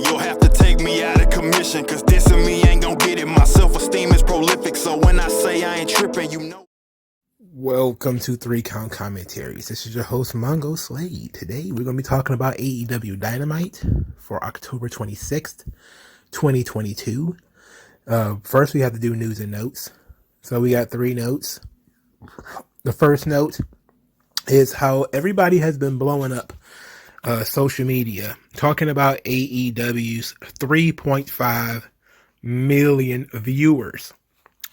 You'll have to take me out of commission, cause dissing me ain't gonna get it. My self-esteem is prolific, so when I say I ain't tripping, you know. Welcome to 3-Count Commentaries. This is your host, MagMongoSlade. Today, we're going to be talking about AEW Dynamite for October 26th, 2022. First, we have to do news and notes. So we got 3 notes. The first note is how everybody has been blowing up social media, talking about AEW's 3.5 million viewers,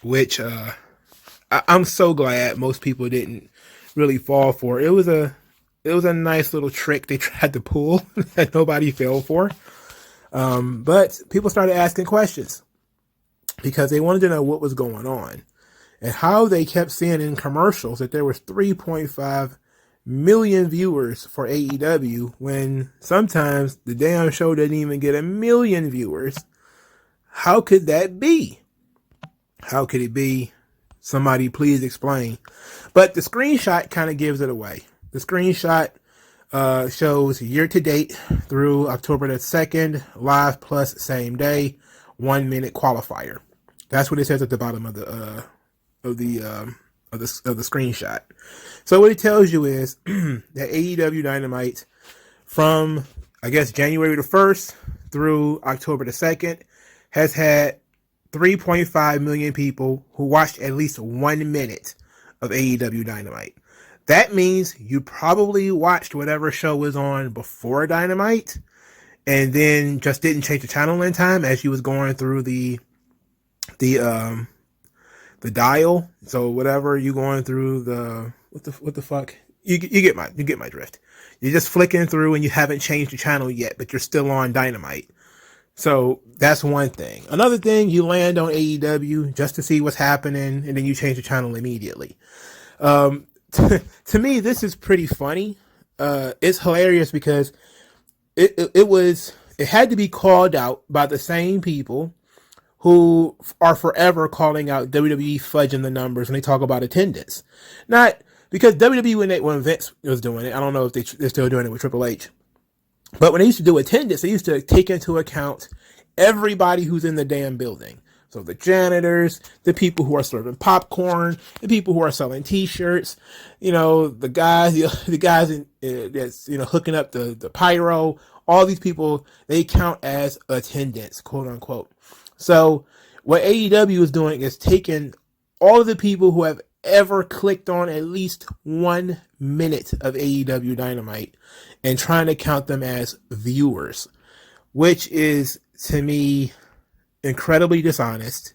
which I'm so glad most people didn't really fall for. It was a nice little trick they tried to pull that nobody fell for. But people started asking questions because they wanted to know what was going on and how they kept seeing in commercials that there was 3.5 million viewers for AEW when sometimes the damn show didn't even get 1 million viewers. How could that be? How could it be? Somebody please explain. But the screenshot kind of gives it away. The screenshot shows year to date through October the 2nd, live plus same day, 1 minute qualifier. That's what it says at the bottom of the screenshot. So what it tells you is that AEW Dynamite from, I guess, January the 1st through October the 2nd has had 3.5 million people who watched at least 1 minute of AEW Dynamite. That means you probably watched whatever show was on before Dynamite and then just didn't change the channel in time as you was going through the dial. So whatever you going through what the fuck? You get my drift. You're just flicking through and you haven't changed the channel yet, but you're still on Dynamite. So that's one thing. Another thing, you land on AEW just to see what's happening, and then you change the channel immediately. To me, this is pretty funny. It's hilarious because it had to be called out by the same people who are forever calling out WWE fudging the numbers when they talk about attendance. Not because WWE when Vince was doing it, I don't know if they're still doing it with Triple H. But when they used to do attendance, they used to take into account everybody who's in the damn building. So the janitors, the people who are serving popcorn, the people who are selling T-shirts, the guys that's hooking up the pyro. All these people, they count as attendance, quote unquote. So what AEW is doing is taking all of the people who have ever clicked on at least 1 minute of AEW Dynamite and trying to count them as viewers, which is, to me, incredibly dishonest.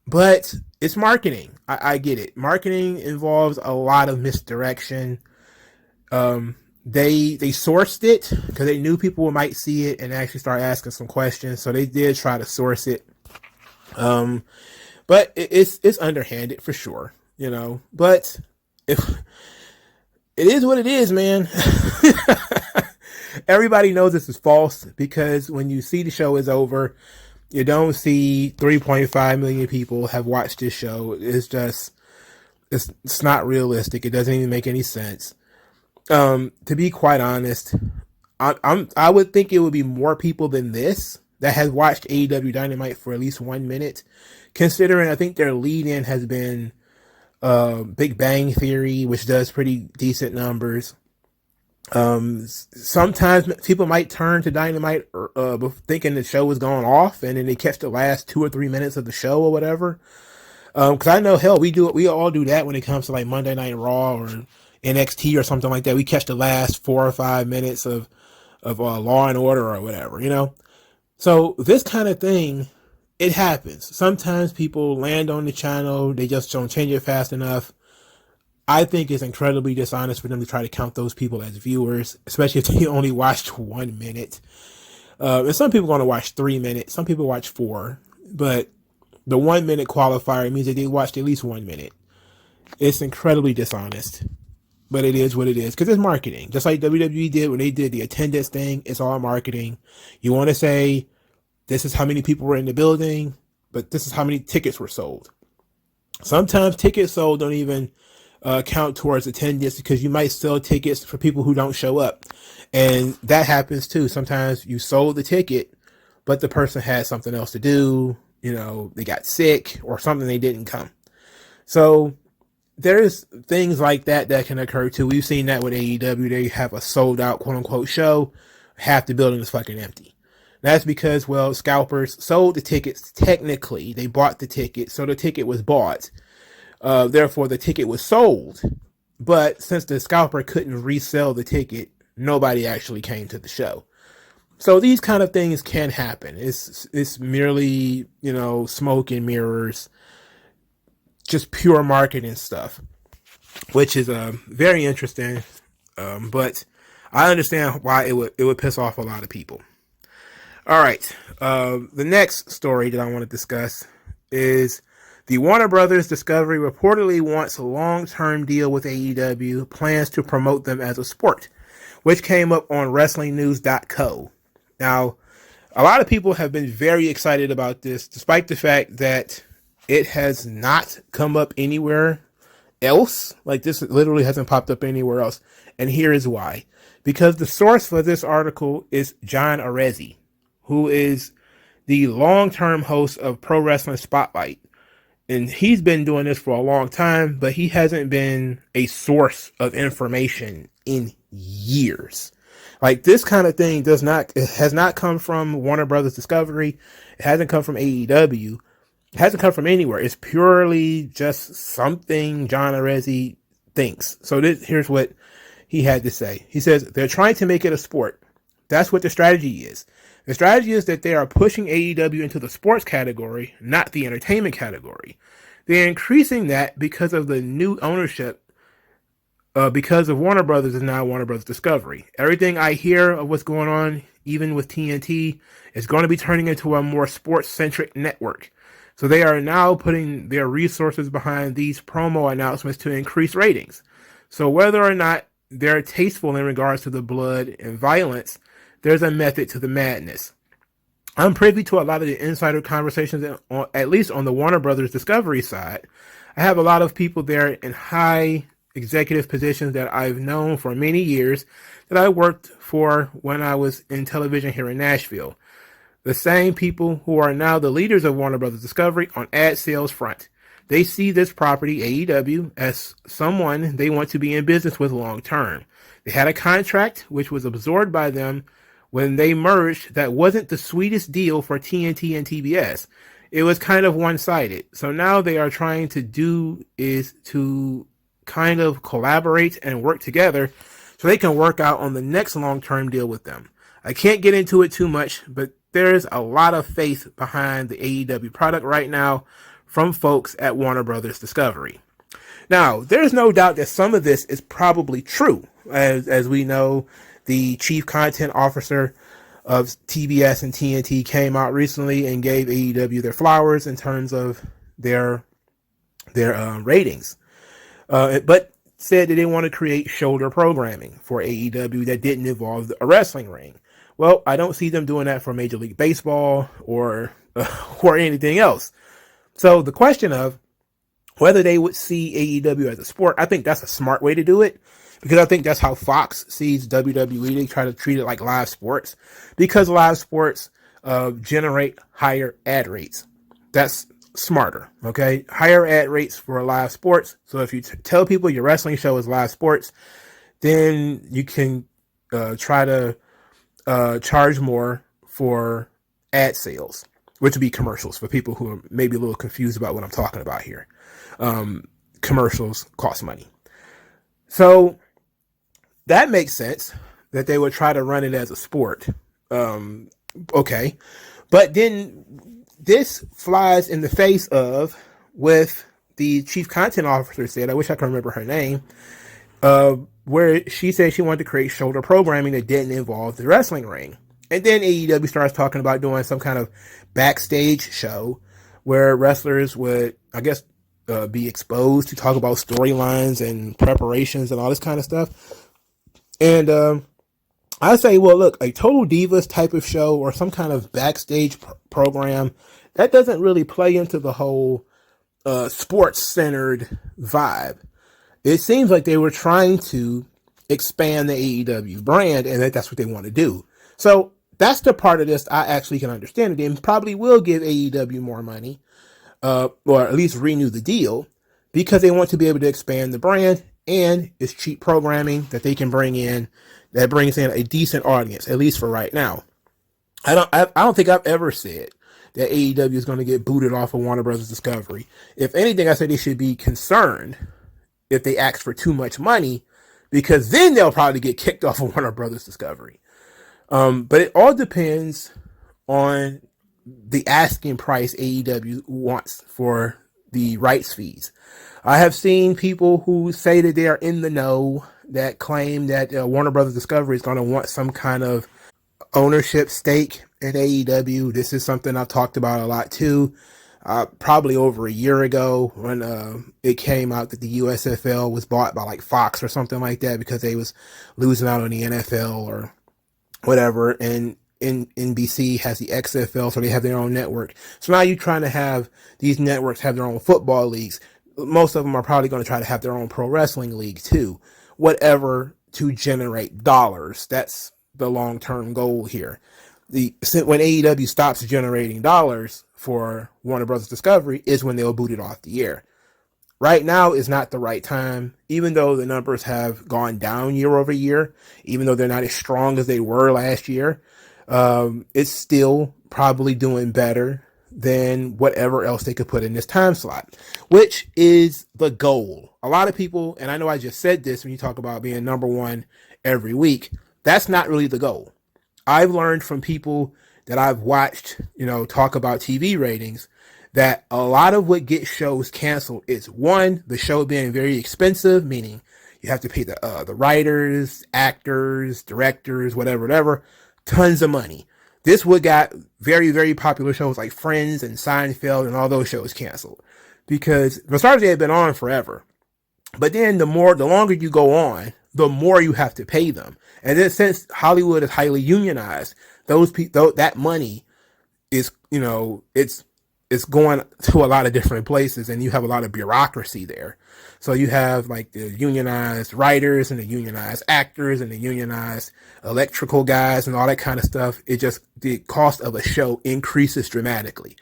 But it's marketing. I get it. Marketing involves a lot of misdirection. They sourced it because they knew people might see it and actually start asking some questions. So they did try to source it. But it's underhanded for sure, But if it is what it is, man. Everybody knows this is false because when you see the show is over, you don't see 3.5 million people have watched this show. It's not realistic. It doesn't even make any sense. To be quite honest, I would think it would be more people than this that has watched AEW Dynamite for at least 1 minute, considering I think their lead-in has been Big Bang Theory, which does pretty decent numbers. Sometimes people might turn to Dynamite thinking the show was going off, and then they catch the last 2 or 3 minutes of the show or whatever. Because I know, hell, we all do that when it comes to like Monday Night Raw or NXT or something like that. We catch the last 4 or 5 minutes of Law and Order or whatever, So this kind of thing, it happens. Sometimes people land on the channel, they just don't change it fast enough. I think it's incredibly dishonest for them to try to count those people as viewers, especially if they only watched 1 minute. And some people are going to watch 3 minutes. Some people watch 4. But the 1 minute qualifier means that they watched at least 1 minute. It's incredibly dishonest. But it is what it is, because it's marketing. Just like WWE did when they did the attendance thing, it's all marketing. You want to say, this is how many people were in the building, but this is how many tickets were sold. Sometimes tickets sold don't even count towards attendance because you might sell tickets for people who don't show up. And that happens too. Sometimes you sold the ticket, but the person had something else to do. They got sick or something, they didn't come. So there's things like that can occur too. We've seen that with AEW. They have a sold out quote unquote show. Half the building is fucking empty. That's because, scalpers sold the tickets. Technically, they bought the ticket. So the ticket was bought. Therefore, the ticket was sold. But since the scalper couldn't resell the ticket, nobody actually came to the show. So these kind of things can happen. It's merely, smoke and mirrors, just pure marketing stuff, which is very interesting. But I understand why it would piss off a lot of people. All right. The next story that I want to discuss is the Warner Brothers Discovery reportedly wants a long-term deal with AEW, plans to promote them as a sport, which came up on WrestlingNews.co. Now, a lot of people have been very excited about this, despite the fact that it has not come up anywhere else. Like, this literally hasn't popped up anywhere else. And here is why. Because the source for this article is John Arezzi, who is the long-term host of Pro Wrestling Spotlight. And he's been doing this for a long time, but he hasn't been a source of information in years. Like, this kind of thing has not come from Warner Brothers Discovery. It hasn't come from AEW. It hasn't come from anywhere. It's purely just something John Arezzi thinks. So here's what he had to say. He says, they're trying to make it a sport. That's what the strategy is. The strategy is that they are pushing AEW into the sports category, not the entertainment category. They're increasing that because of the new ownership, because of Warner Brothers is now Warner Brothers Discovery. Everything I hear of what's going on, even with TNT, is going to be turning into a more sports-centric network. So they are now putting their resources behind these promo announcements to increase ratings. So whether or not they're tasteful in regards to the blood and violence, there's a method to the madness. I'm privy to a lot of the insider conversations, at least on the Warner Brothers Discovery side. I have a lot of people there in high executive positions that I've known for many years that I worked for when I was in television here in Nashville. The same people who are now the leaders of Warner Brothers Discovery on ad sales front. They see this property, AEW, as someone they want to be in business with long term. They had a contract which was absorbed by them when they merged that wasn't the sweetest deal for TNT and TBS. It was kind of one-sided. So now they are trying to do is to kind of collaborate and work together so they can work out on the next long-term deal with them. I can't get into it too much, but there's a lot of faith behind the AEW product right now from folks at Warner Brothers Discovery. Now, there's no doubt that some of this is probably true. As we know, the chief content officer of TBS and TNT came out recently and gave AEW their flowers in terms of their ratings. But said that they want to create shoulder programming for AEW that didn't involve a wrestling ring. Well, I don't see them doing that for Major League Baseball or anything else. So the question of whether they would see AEW as a sport, I think that's a smart way to do it, because I think that's how Fox sees WWE. They try to treat it like live sports, because live sports generate higher ad rates. That's smarter, okay? Higher ad rates for live sports. So if you tell people your wrestling show is live sports, then you can try to charge more for ad sales, which would be commercials for people who are maybe a little confused about what I'm talking about here. Commercials cost money. So that makes sense that they would try to run it as a sport. Okay. But then this flies in the face of with the chief content officer said, I wish I could remember her name, where she said she wanted to create shoulder programming that didn't involve the wrestling ring. And then AEW starts talking about doing some kind of backstage show where wrestlers would, I guess, be exposed to talk about storylines and preparations and all this kind of stuff. And I say, well, look, a Total Divas type of show or some kind of backstage program, that doesn't really play into the whole sports-centered vibe. It seems like they were trying to expand the AEW brand, and that's what they want to do. So That's the part of this I actually can understand. They probably will give AEW more money, or at least renew the deal, because they want to be able to expand the brand, and it's cheap programming that they can bring in that brings in a decent audience, at least for right now. I don't think I've ever said that AEW is going to get booted off of Warner Brothers Discovery. If anything, I said they should be concerned if they ask for too much money, because then they'll probably get kicked off of Warner Brothers Discovery. But it all depends on the asking price AEW wants for the rights fees. I have seen people who say that they are in the know, that claim that Warner Brothers Discovery is going to want some kind of ownership stake in AEW. This is something I've talked about a lot too. Probably over a year ago, when it came out that the USFL was bought by like Fox or something like that, because they was losing out on the NFL or whatever, and NBC has the XFL, so they have their own network. So now you're trying to have these networks have their own football leagues. Most of them are probably going to try to have their own pro wrestling league too, whatever, to generate dollars. That's the long-term goal here. When AEW stops generating dollars for Warner Brothers Discovery is when they'll boot it off the air. Right now is not the right time, even though the numbers have gone down year over year, even though they're not as strong as they were last year. It's still probably doing better than whatever else they could put in this time slot, which is the goal. A lot of people, and I know I just said this when you talk about being number one every week, that's not really the goal. I've learned from people that I've watched, talk about TV ratings, that a lot of what gets shows canceled is, one, the show being very expensive, meaning you have to pay the writers, actors, directors, whatever, tons of money. This would got very, very popular shows like Friends and Seinfeld and all those shows canceled, because for starters, they had been on forever. But then the longer you go on, the more you have to pay them. And then since Hollywood is highly unionized, that money is, it's going to a lot of different places, and you have a lot of bureaucracy there. So you have like the unionized writers and the unionized actors and the unionized electrical guys and all that kind of stuff. The cost of a show increases dramatically.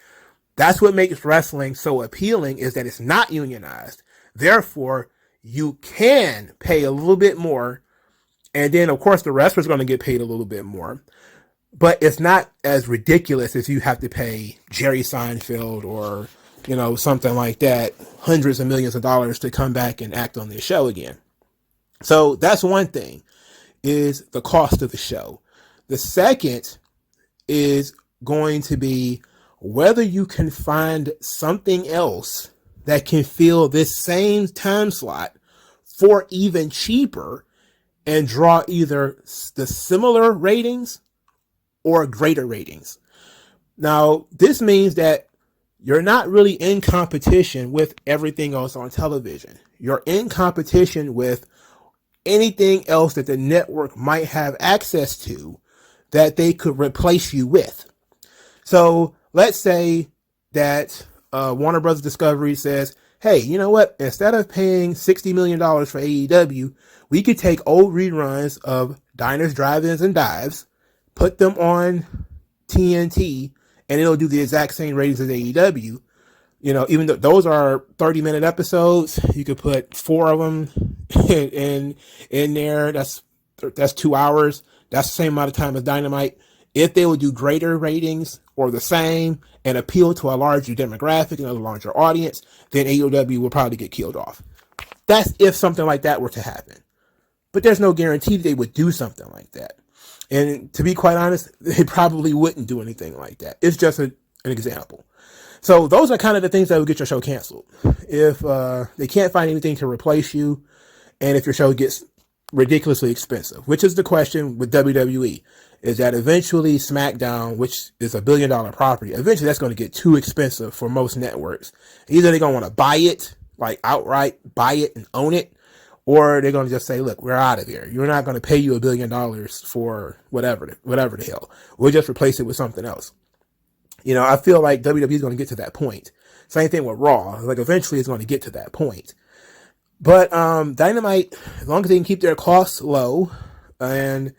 That's what makes wrestling so appealing, is that it's not unionized. Therefore, you can pay a little bit more. And then, of course, the wrestler's going to get paid a little bit more. But it's not as ridiculous as you have to pay Jerry Seinfeld or, something like that, hundreds of millions of dollars to come back and act on this show again. So that's one thing, is the cost of the show. The second is going to be whether you can find something else that can fill this same time slot for even cheaper and draw either the similar ratings or greater ratings. Now, this means that you're not really in competition with everything else on television. You're in competition with anything else that the network might have access to that they could replace you with. So let's say that Warner Brothers Discovery says, hey, you know what? Instead of paying $60 million for AEW, we could take old reruns of Diners, Drive-Ins, and Dives, put them on TNT, and it'll do the exact same ratings as AEW. Even though those are 30-minute episodes, you could put 4 of them in there. That's 2 hours. That's the same amount of time as Dynamite. If they would do greater ratings or the same and appeal to a larger demographic and a larger audience, then AEW will probably get killed off. That's if something like that were to happen. But there's no guarantee they would do something like that. And to be quite honest, they probably wouldn't do anything like that. It's just an example. So those are kind of the things that would get your show canceled. If they can't find anything to replace you, and if your show gets ridiculously expensive, which is the question with WWE, is that eventually SmackDown, which is $1 billion property, eventually that's going to get too expensive for most networks. Either they're going to want to buy it, like outright buy it and own it, or they're going to just say, look, we're out of here. You're not going to pay you $1 billion for whatever the hell. We'll just replace it with something else. I feel like WWE is going to get to that point. Same thing with Raw. Like eventually it's going to get to that point. But Dynamite, as long as they can keep their costs low and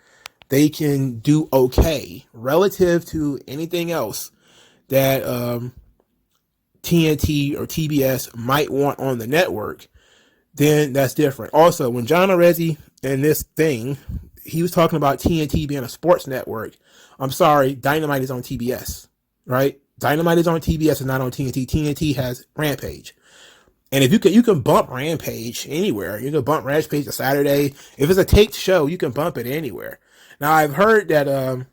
they can do okay relative to anything else that TNT or TBS might want on the network, then that's different. Also, when John Arezzi in this thing, he was talking about TNT being a sports network. I'm sorry, Dynamite is on TBS, right? Dynamite is on TBS and not on TNT. TNT has Rampage. And if you can bump Rampage anywhere. You can bump Rampage to Saturday. If it's a taped show, you can bump it anywhere. Now, I've heard that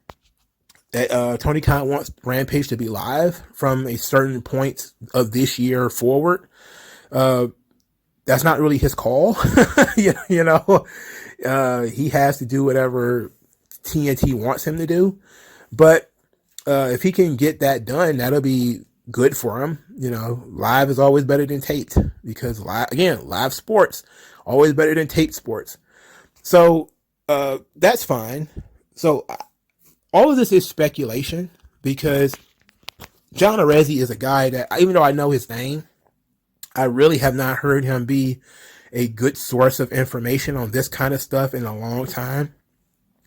Tony Khan wants Rampage to be live from a certain point of this year forward. That's not really his call. He has to do whatever TNT wants him to do. But if he can get that done, that'll be good for him. Live is always better than taped, because live sports always better than taped sports. So that's fine. So all of this is speculation, because John Arezzi is a guy that, even though I know his name, I really have not heard him be a good source of information on this kind of stuff in a long time.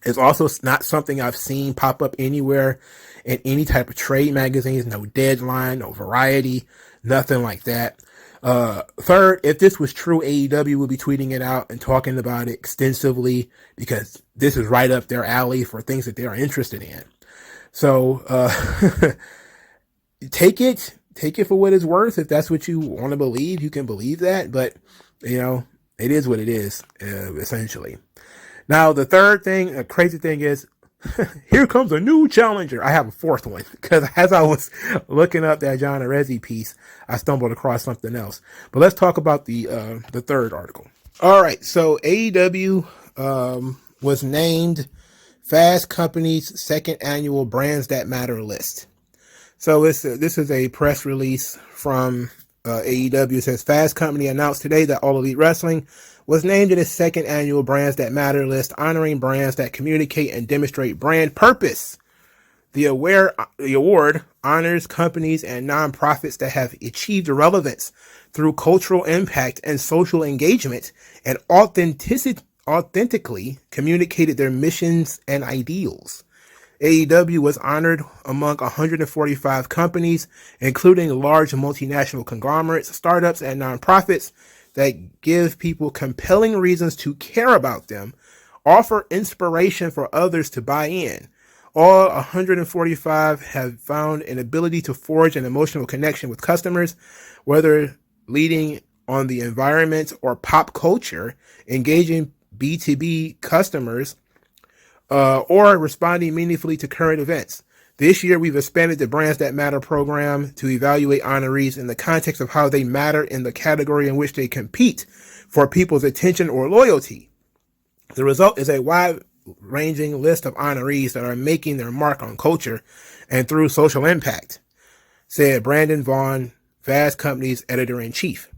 It's also not something I've seen pop up anywhere in any type of trade magazines, no Deadline, no Variety, nothing like that. Third, if this was true, AEW would be tweeting it out and talking about it extensively, because this is right up their alley for things that they're interested in. So, take it for what it's worth. If that's what you want to believe, you can believe that, but it is what it is, essentially. Now, the third thing, a crazy thing is, here comes a new challenger. I have a fourth one, because as I was looking up that John Arezzi piece, I stumbled across something else. But let's talk about the third article. All right, so AEW was named Fast Company's second annual Brands That Matter list. So this is a press release from AEW. It says, Fast Company announced today that All Elite Wrestling was named in its second annual Brands That Matter list, honoring brands that communicate and demonstrate brand purpose. The award honors companies and nonprofits that have achieved relevance through cultural impact and social engagement, and authentically communicated their missions and ideals. AEW was honored among 145 companies, including large multinational conglomerates, startups, and nonprofits that give people compelling reasons to care about them, offer inspiration for others to buy in. All 145 have found an ability to forge an emotional connection with customers, whether leading on the environment or pop culture, engaging B2B customers, or responding meaningfully to current events. This year, we've expanded the Brands That Matter program to evaluate honorees in the context of how they matter in the category in which they compete for people's attention or loyalty. The result is a wide-ranging list of honorees that are making their mark on culture and through social impact, said Brandon Vaughn, Fast Company's editor-in-chief.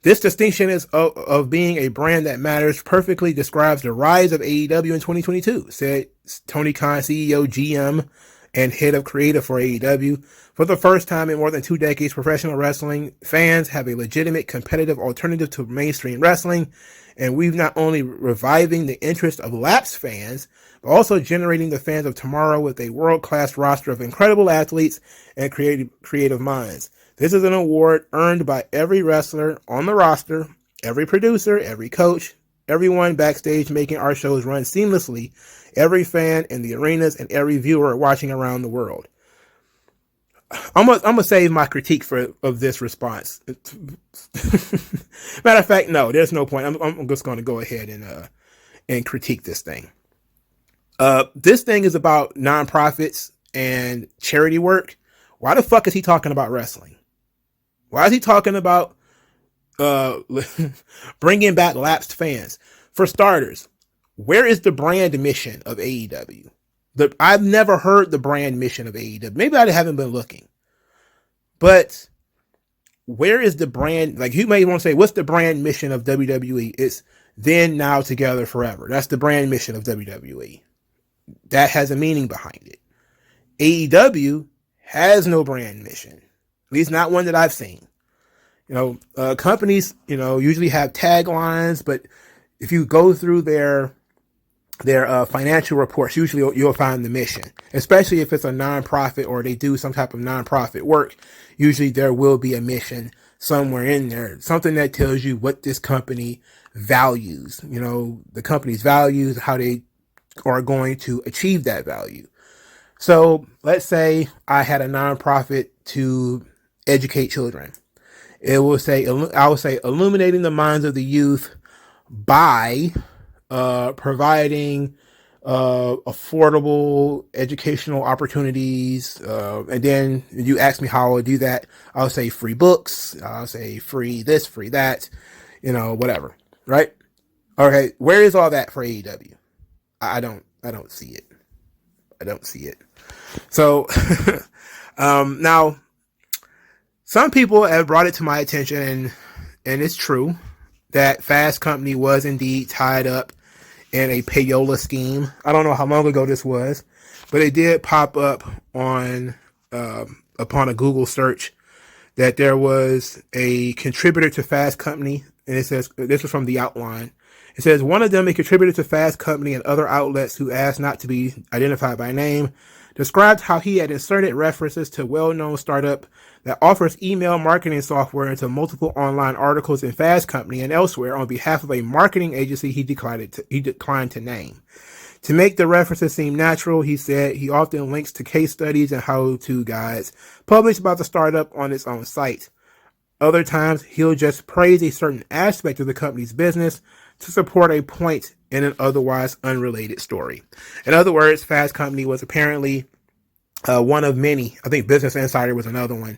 This distinction of being a brand that matters perfectly describes the rise of AEW in 2022, said Tony Khan, CEO, GM, and head of creative for AEW. For the first time in more than 2 decades, professional wrestling fans have a legitimate competitive alternative to mainstream wrestling, and we've not only reviving the interest of lapsed fans, but also generating the fans of tomorrow with a world-class roster of incredible athletes and creative minds. This is an award earned by every wrestler on the roster, every producer, every coach, everyone backstage making our shows run seamlessly, every fan in the arenas, and every viewer watching around the world. I'm gonna save my critique of this response. Matter of fact, no, there's no point. I'm just going to go ahead and critique this thing. This thing is about nonprofits and charity work. Why the fuck is he talking about wrestling? Why is he talking about bringing back lapsed fans? For starters, where is the brand mission of AEW? I've never heard the brand mission of AEW. Maybe I haven't been looking. But where is the brand? Like, you may want to say, what's the brand mission of WWE? It's then, now, together, forever. That's the brand mission of WWE. That has a meaning behind it. AEW has no brand mission. At least not one that I've seen. Companies, usually have taglines, but if you go through their their financial reports, usually you'll find the mission, especially if it's a nonprofit or they do some type of nonprofit work. Usually there will be a mission somewhere in there, something that tells you what this company values, the company's values, how they are going to achieve that value. So let's say I had a nonprofit to educate children. I would say illuminating the minds of the youth by providing affordable educational opportunities. And then you ask me how I'll do that. I'll say free books. I'll say free this, free that, whatever. Right? Okay. Where is all that for AEW? I don't see it. I don't see it. So, now some people have brought it to my attention, and it's true that Fast Company was indeed tied up in a payola scheme. I don't know how long ago this was, but it did pop up on upon a Google search that there was a contributor to Fast Company, and it says, this was from the outline. It says, one of them, a contributor to Fast Company and other outlets who asked not to be identified by name, described how he had inserted references to a well-known startup that offers email marketing software into multiple online articles in Fast Company and elsewhere on behalf of a marketing agency he declined to name. To make the references seem natural, he said he often links to case studies and how-to guides published about the startup on its own site. Other times, he'll just praise a certain aspect of the company's business to support a point in an otherwise unrelated story. In other words, Fast Company was apparently one of many. I think Business Insider was another one.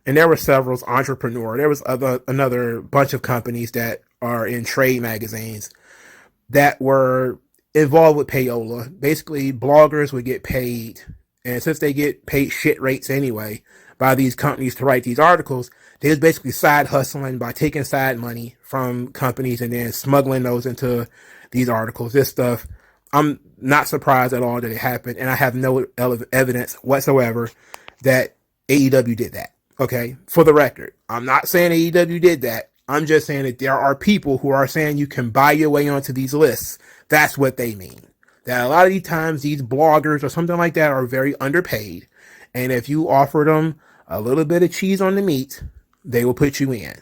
And there were several. Entrepreneur. There was another bunch of companies that are in trade magazines that were involved with payola. Basically, bloggers would get paid. And since they get paid shit rates anyway by these companies to write these articles, they was basically side hustling by taking side money from companies and then smuggling those into these articles. This stuff, I'm not surprised at all that it happened, and I have no evidence whatsoever that AEW did that. Okay, for the record, I'm not saying AEW did that. I'm just saying that there are people who are saying you can buy your way onto these lists. That's what they mean. That a lot of these times these bloggers or something like that are very underpaid, and if you offer them a little bit of cheese on the meat, they will put you in.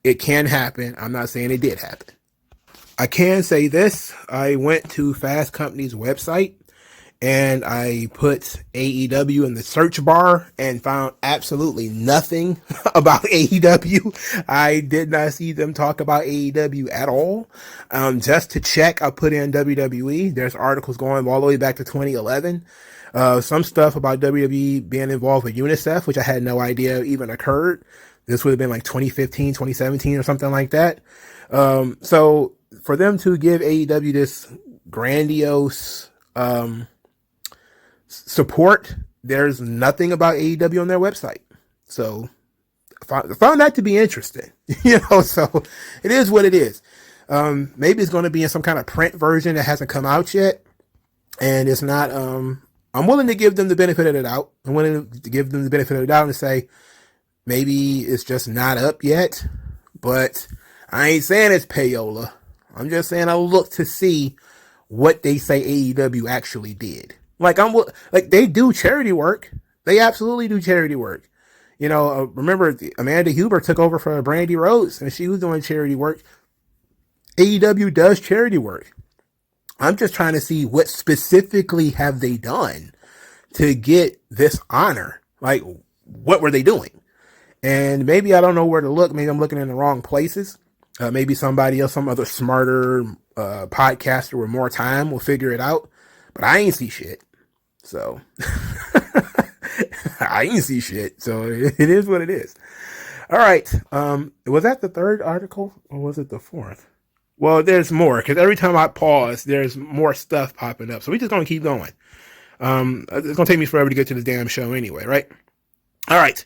It can happen. I'm not saying it did happen. I can say this. I went to Fast Company's website and I put AEW in the search bar and found absolutely nothing about AEW. I did not see them talk about AEW at all. Just to check, I put in WWE. There's articles going all the way back to 2011. Some stuff about WWE being involved with UNICEF, which I had no idea even occurred. This would have been like 2015, 2017 or something like that. So for them to give AEW this grandiose support, there's nothing about AEW on their website. So I found that to be interesting. So it is what it is. Maybe it's going to be in some kind of print version that hasn't come out yet. And it's not, I'm willing to give them the benefit of the doubt. I'm willing to give them the benefit of the doubt and say, maybe it's just not up yet, but I ain't saying it's payola. I'm just saying I'll look to see what they say AEW actually did. Like they do charity work. They absolutely do charity work. Remember Amanda Huber took over for Brandy Rhodes and she was doing charity work. AEW does charity work. I'm just trying to see what specifically have they done to get this honor. Like, what were they doing? And maybe I don't know where to look. Maybe I'm looking in the wrong places. Maybe somebody else, some other smarter podcaster with more time will figure it out. But I ain't see shit. So I ain't see shit. So it is what it is. All right. Was that the third article or was it the fourth? Well, there's more because every time I pause, there's more stuff popping up. So we're just going to keep going. It's going to take me forever to get to this damn show anyway, right? All right.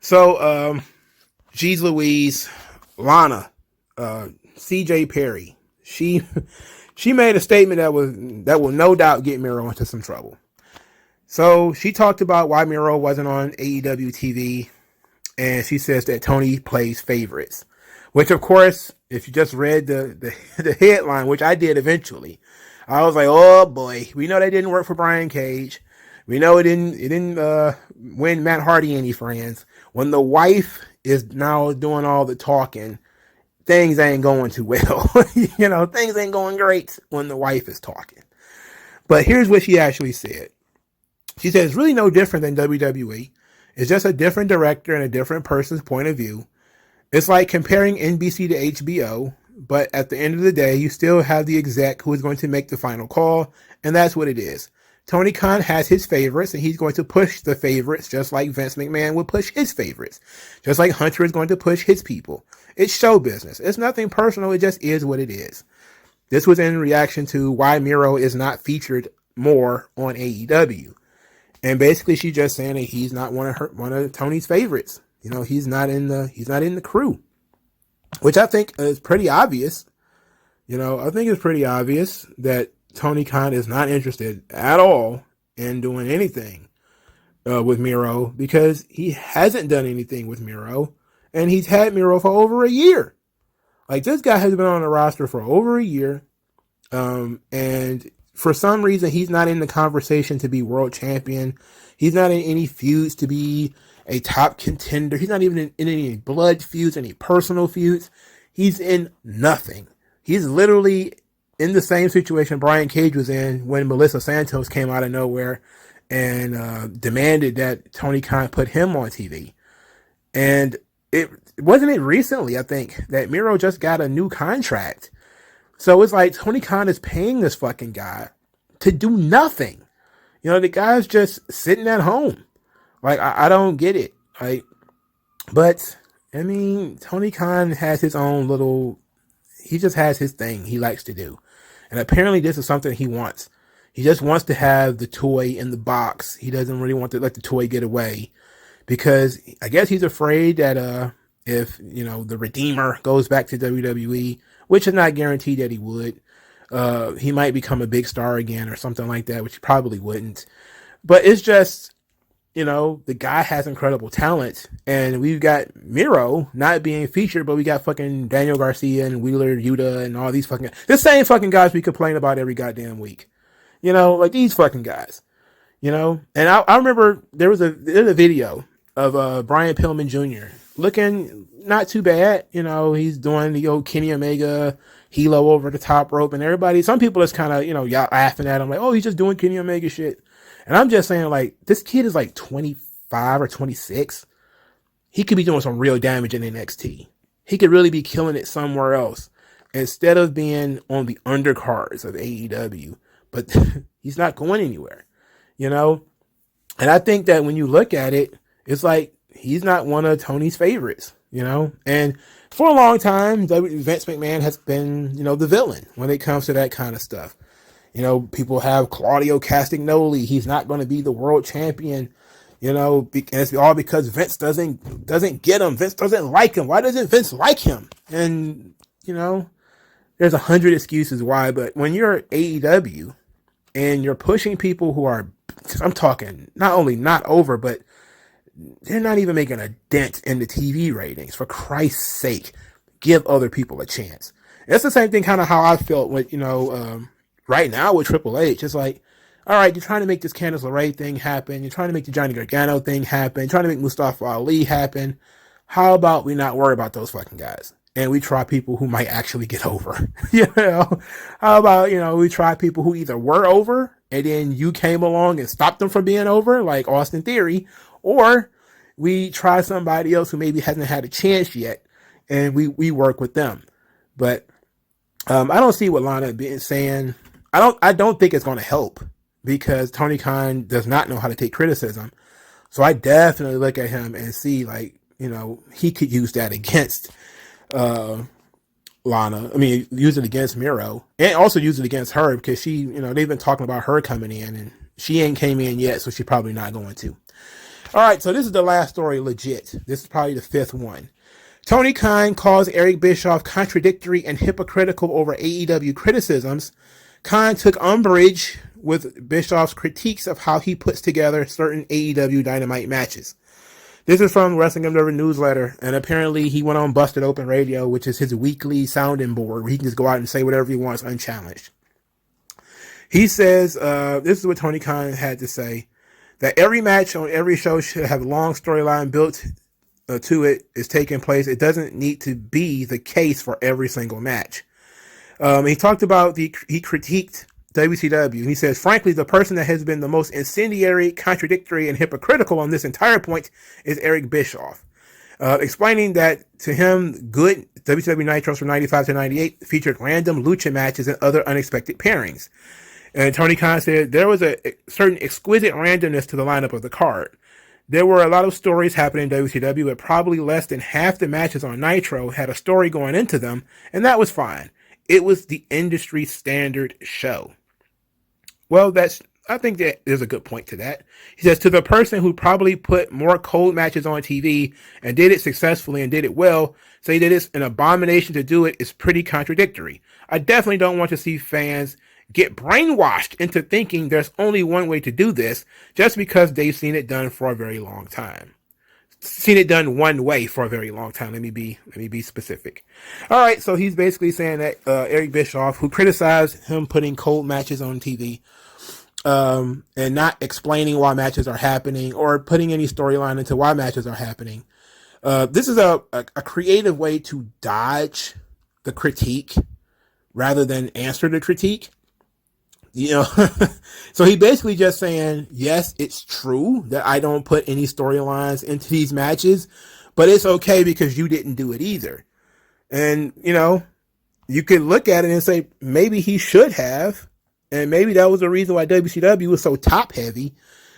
So, Jeez Louise, Lana, CJ Perry, she made a statement that will no doubt get Miro into some trouble. So she talked about why Miro wasn't on AEW TV, and she says that Tony plays favorites, which of course, if you just read the headline, which I did eventually, I was like, oh boy, we know that didn't work for Brian Cage. We know it didn't win Matt Hardy any friends. When the wife is now doing all the talking, things ain't going too well. Things ain't going great when the wife is talking. But here's what she actually said. She said, it's really no different than WWE. It's just a different director and a different person's point of view. It's like comparing NBC to HBO, but at the end of the day, you still have the exec who is going to make the final call, and that's what it is. Tony Khan has his favorites, and he's going to push the favorites just like Vince McMahon would push his favorites. Just like Hunter is going to push his people. It's show business. It's nothing personal. It just is what it is. This was in reaction to why Miro is not featured more on AEW. And basically she's just saying that he's not one of Tony's favorites. He's not in the crew. Which I think is pretty obvious. I think it's pretty obvious that Tony Khan is not interested at all in doing anything with Miro, because he hasn't done anything with Miro, and he's had Miro for over a year. Like, this guy has been on the roster for over a year, and for some reason he's not in the conversation to be world champion. He's not in any feuds to be a top contender. He's not even in any blood feuds, any personal feuds. He's in nothing. He's literally in the same situation Brian Cage was in when Melissa Santos came out of nowhere and demanded that Tony Khan put him on TV. And it wasn't recently, I think, that Miro just got a new contract. So it's like Tony Khan is paying this fucking guy to do nothing. The guy's just sitting at home. Like, I don't get it. But I mean, Tony Khan has his own he just has his thing he likes to do. And apparently this is something he wants. He just wants to have the toy in the box. He doesn't really want to let the toy get away, because I guess he's afraid that if, the Redeemer goes back to WWE, which is not guaranteed that he would, he might become a big star again or something like that, which he probably wouldn't. But it's just, the guy has incredible talent, and we've got Miro not being featured, but we got fucking Daniel Garcia and Wheeler Yuta and all these the same fucking guys we complain about every goddamn week. Like these fucking guys, and I remember there's a video of Brian Pillman Jr. looking not too bad. He's doing the old Kenny Omega helo over the top rope, and some people is kind of, y'all laughing at him like, oh, he's just doing Kenny Omega shit. And I'm just saying, like, this kid is like 25 or 26. He could be doing some real damage in NXT. He could really be killing it somewhere else instead of being on the undercards of AEW. But he's not going anywhere, And I think that when you look at it, it's like he's not one of Tony's favorites, And for a long time, Vince McMahon has been, the villain when it comes to that kind of stuff. People have Claudio Castagnoli. He's not going to be the world champion, and it's all because Vince doesn't get him. Vince doesn't like him. Why doesn't Vince like him? And, there's 100 excuses why, but when you're AEW and you're pushing people who are, I'm talking not only not over, but they're not even making a dent in the TV ratings. For Christ's sake, give other people a chance. It's the same thing kind of how I felt with, right now with Triple H. It's like, all right, you're trying to make this Candice LeRae thing happen. You're trying to make the Johnny Gargano thing happen. You're trying to make Mustafa Ali happen. How about we not worry about those fucking guys? And we try people who might actually get over. How about, we try people who either were over and then you came along and stopped them from being over, like Austin Theory, or we try somebody else who maybe hasn't had a chance yet and we work with them. But I don't see what Lana is saying. I don't think it's going to help, because Tony Khan does not know how to take criticism. So I definitely look at him and see, like, he could use that against Lana. I mean, use it against Miro, and also use it against her, because she, they've been talking about her coming in, and she ain't came in yet, so she's probably not going to. All right, so this is the last story, legit. This is probably the fifth one. Tony Khan calls Eric Bischoff contradictory and hypocritical over AEW criticisms. Khan took umbrage with Bischoff's critiques of how he puts together certain AEW Dynamite matches. This is from Wrestling Observer Newsletter, and apparently he went on Busted Open Radio, which is his weekly sounding board where he can just go out and say whatever he wants unchallenged. He says, this is what Tony Khan had to say, that every match on every show should have a long storyline built to it is taking place. It doesn't need to be the case for every single match. He talked about he critiqued WCW. He says, frankly, the person that has been the most incendiary, contradictory, and hypocritical on this entire point is Eric Bischoff. Explaining that to him, good WCW Nitros from 95 to 98 featured random lucha matches and other unexpected pairings. And Tony Khan said there was a certain exquisite randomness to the lineup of the card. There were a lot of stories happening in WCW, but probably less than half the matches on Nitro had a story going into them, and that was fine. It was the industry standard show. Well, I think that there's a good point to that. He says, to the person who probably put more cold matches on TV and did it successfully and did it well, say that it's an abomination to do it is pretty contradictory. I definitely don't want to see fans get brainwashed into thinking there's only one way to do this just because they've seen it done for a very long time. Seen it done one way for a very long time. Let me be specific. All right, so he's basically saying that Eric Bischoff, who criticized him putting cold matches on TV, and not explaining why matches are happening or putting any storyline into why matches are happening. This is a creative way to dodge the critique rather than answer the critique. You know, so he basically just saying, yes, it's true that I don't put any storylines into these matches, but it's okay because you didn't do it either. And, you know, you could look at it and say, maybe he should have. And maybe that was the reason why WCW was so top heavy,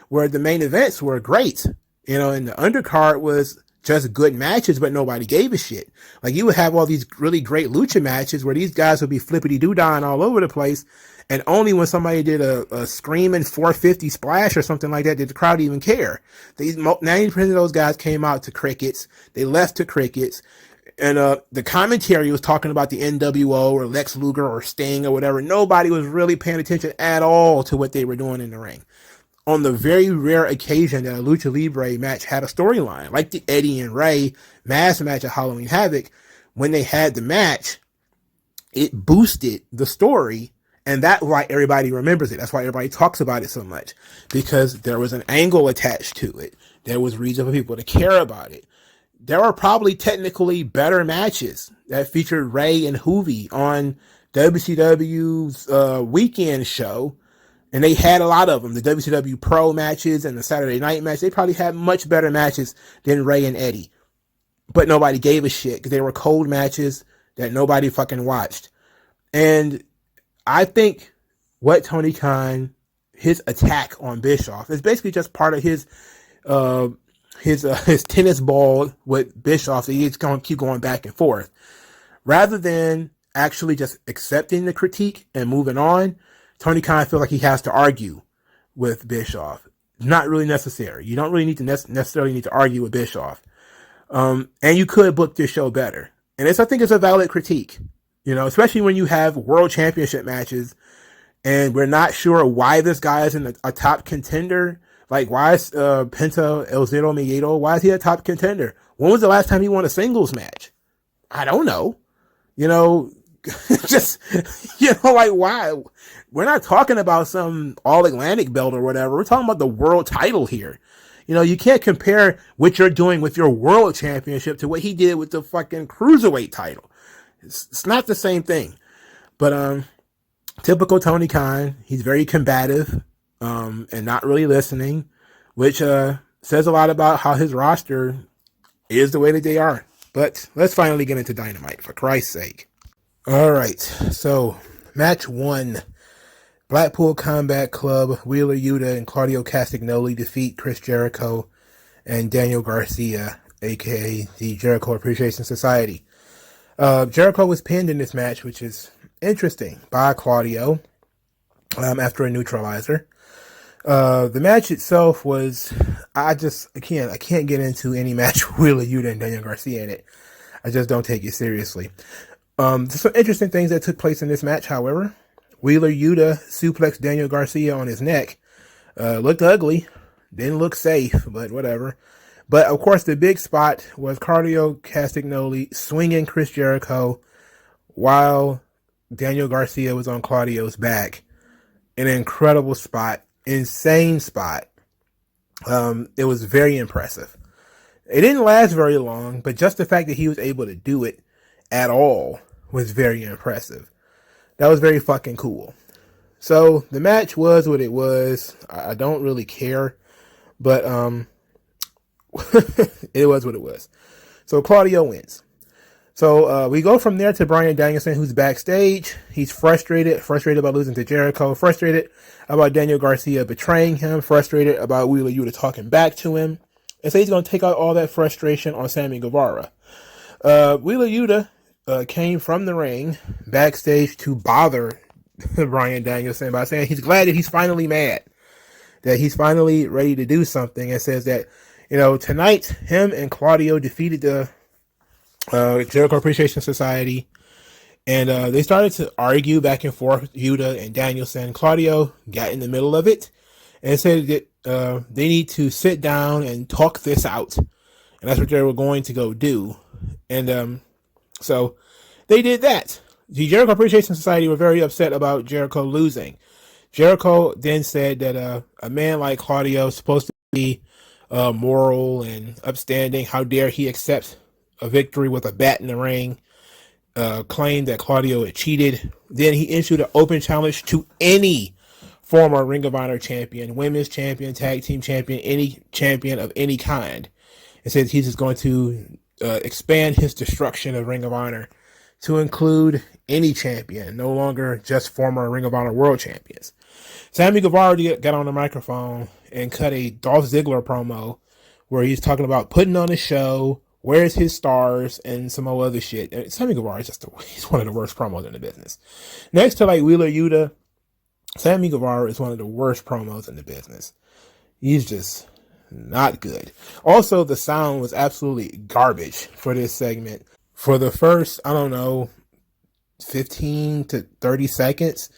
where the main events were great, you know, and the undercard was just good matches, but nobody gave a shit. Like, you would have all these really great lucha matches where these guys would be flippity-doo-dying all over the place, and only when somebody did a screaming 450 splash or something like that did the crowd even care. 90% of those guys came out to crickets. They left to crickets. And the commentary was talking about the NWO or Lex Luger or Sting or whatever. Nobody was really paying attention at all to what they were doing in the ring. On the very rare occasion that a Lucha Libre match had a storyline, like the Eddie and Ray mass match at Halloween Havoc, when they had the match, it boosted the story, and that's why everybody remembers it. That's why everybody talks about it so much, because there was an angle attached to it. There was reason for people to care about it. There are probably technically better matches that featured Ray and Hoovy on WCW's weekend show, and they had a lot of them. The WCW Pro matches and the Saturday Night match, they probably had much better matches than Ray and Eddie. But nobody gave a shit because they were cold matches that nobody fucking watched. And I think what Tony Khan, his attack on Bischoff, is basically just part of his tennis ball with Bischoff. So he's going to keep going back and forth rather than actually just accepting the critique and moving on. Tony Khan feels like he has to argue with Bischoff. Not really necessary. You don't really need to necessarily need to argue with Bischoff. And you could book this show better. And I think it's a valid critique, you know, especially when you have world championship matches and we're not sure why this guy isn't a top contender. Like, why is Penta El Zero Miedo, why is he a top contender? When was the last time he won a singles match? I don't know. You know, just, you know, like, why? We're not talking about some All-Atlantic belt or whatever. We're talking about the world title here. You know, you can't compare what you're doing with your world championship to what he did with the fucking cruiserweight title. It's not the same thing. But typical Tony Khan, he's very combative. And not really listening, which says a lot about how his roster is the way that they are. But let's finally get into Dynamite, for Christ's sake. All right, so match 1. Blackpool Combat Club, Wheeler Yuta and Claudio Castagnoli defeat Chris Jericho and Daniel Garcia, a.k.a. the Jericho Appreciation Society. Jericho was pinned in this match, which is interesting, by Claudio after a neutralizer. The match itself was, I can't get into any match with Wheeler Yuta and Daniel Garcia in it. I just don't take it seriously. There's some interesting things that took place in this match, however. Wheeler Yuta suplexed Daniel Garcia on his neck. Looked ugly. Didn't look safe, but whatever. But, of course, the big spot was Claudio Castagnoli swinging Chris Jericho while Daniel Garcia was on Claudio's back. an incredible spot, insane spot. It was very impressive. It didn't last very long, but just the fact that he was able to do it at all was very impressive. That was very fucking cool. So the match was what it was. I don't really care, but it was what it was. So Claudio wins. So we go from there to Bryan Danielson, who's backstage. He's frustrated by losing to Jericho, frustrated about Daniel Garcia betraying him, frustrated about Wheeler Yuta talking back to him. And so he's going to take out all that frustration on Sammy Guevara. Wheeler Yuta came from the ring backstage to bother Bryan Danielson by saying he's glad that he's finally mad, that he's finally ready to do something, and says that, tonight him and Claudio defeated the Jericho Appreciation Society, and they started to argue back and forth, Yuta and Danielson. Claudio got in the middle of it and said that they need to sit down and talk this out, and that's what they were going to go do. And so they did that. The Jericho Appreciation Society were very upset about Jericho losing. Jericho then said that a man like Claudio is supposed to be moral and upstanding. How dare he accept a victory with a bat in the ring? Claimed that Claudio had cheated. Then he issued an open challenge to any former Ring of Honor champion, women's champion, tag team champion, any champion of any kind. And said he's just going to expand his destruction of Ring of Honor to include any champion, no longer just former Ring of Honor world champions. Sammy Guevara got on the microphone and cut a Dolph Ziggler promo where he's talking about putting on a show, where's his stars, and some other shit. And Sammy Guevara is he's one of the worst promos in the business. Next to like Wheeler Yuta, Sammy Guevara is one of the worst promos in the business. He's just not good. Also, the sound was absolutely garbage for this segment. For the first, 15 to 30 seconds,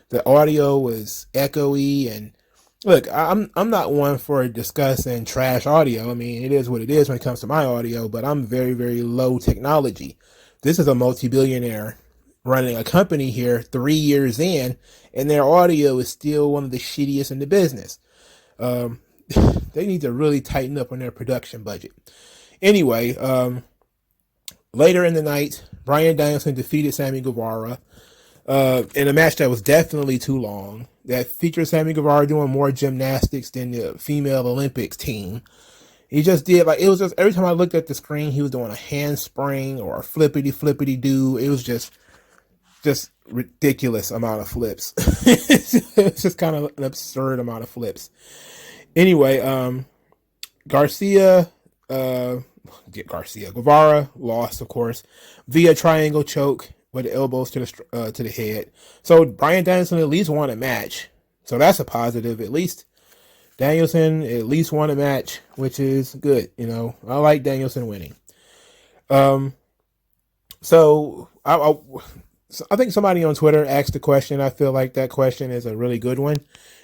the audio was echoey. And look, I'm not one for discussing trash audio. I mean, it is what it is when it comes to my audio, but I'm very, very low technology. This is a multi-billionaire running a company here 3 years in, and their audio is still one of the shittiest in the business. They need to really tighten up on their production budget. Anyway, later in the night, Bryan Danielson defeated Sammy Guevara in a match that was definitely too long, that featured Sammy Guevara doing more gymnastics than the female Olympics team. He just did, it was just, every time I looked at the screen, he was doing a handspring or a flippity do. It was just ridiculous amount of flips. It's just kind of an absurd amount of flips. Anyway, Guevara lost, of course, via triangle choke with the elbows to the head. So Bryan Danielson at least won a match. So that's a positive. At least Danielson at least won a match, which is good. I like Danielson winning. So I think somebody on Twitter asked the question. I feel like that question is a really good one.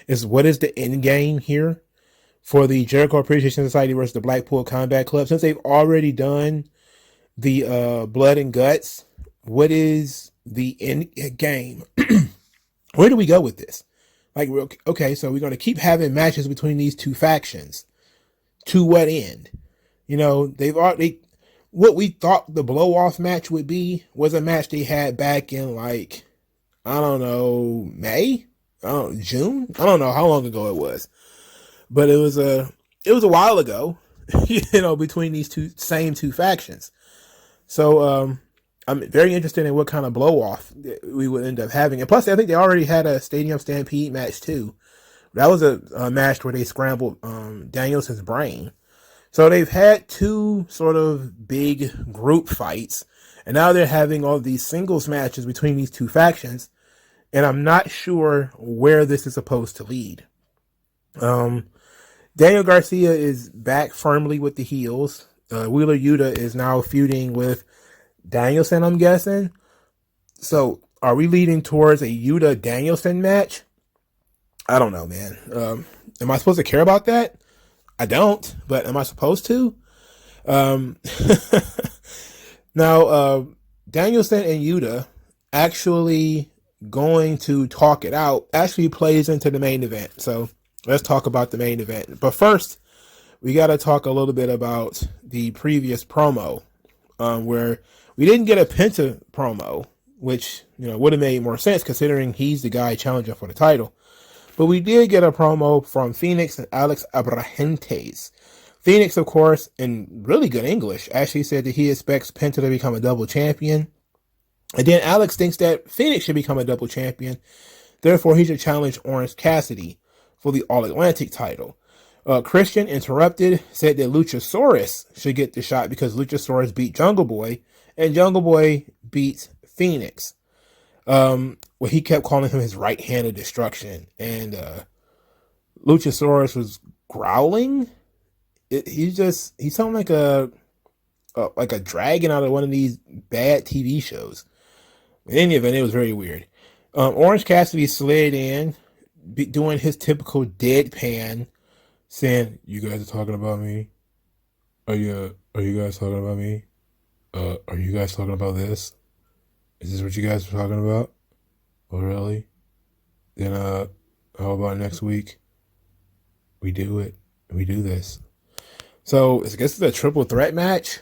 Is what is the end game here for the Jericho Appreciation Society versus the Blackpool Combat Club? Since they've already done the blood and guts, what is the end game? Where do we go with this? Okay, so we're going to keep having matches between these two factions. To what end? They've already, what we thought the blow-off match would be was a match they had back in May? June? I don't know how long ago it was. But it was a while ago, between these same two factions. So I'm very interested in what kind of blow-off we would end up having. And plus, I think they already had a Stadium Stampede match, too. That was a match where they scrambled Danielson's brain. So they've had two sort of big group fights, and now they're having all these singles matches between these two factions, and I'm not sure where this is supposed to lead. Daniel Garcia is back firmly with the heels. Wheeler Yuta is now feuding with Danielson, I'm guessing. So are we leading towards a Yuta-Danielson match? I don't know, man. Am I supposed to care about that? I don't, but am I supposed to? Now, Danielson and Yuta actually going to talk it out actually plays into the main event. So let's talk about the main event. But first, we got to talk a little bit about the previous promo, where we didn't get a Penta promo, which, would have made more sense considering he's the guy challenging for the title. But we did get a promo from Phoenix and Alex Abrahantes. Phoenix, of course, in really good English, actually said that he expects Penta to become a double champion. And then Alex thinks that Phoenix should become a double champion. Therefore, he should challenge Orange Cassidy for the All-Atlantic title. Christian interrupted, said that Luchasaurus should get the shot because Luchasaurus beat Jungle Boy, and Jungle Boy beat Phoenix. Well, he kept calling him his right hand of destruction, and Luchasaurus was growling. He sounded like a dragon out of one of these bad TV shows. In any event, it was very weird. Orange Cassidy slid in, doing his typical deadpan, saying, "You guys are talking about me? Are you guys talking about me? Are you guys talking about this? Is this what you guys are talking about? Oh, really? Then, how about next week? We do it. We do this." So, I guess it's a triple threat match.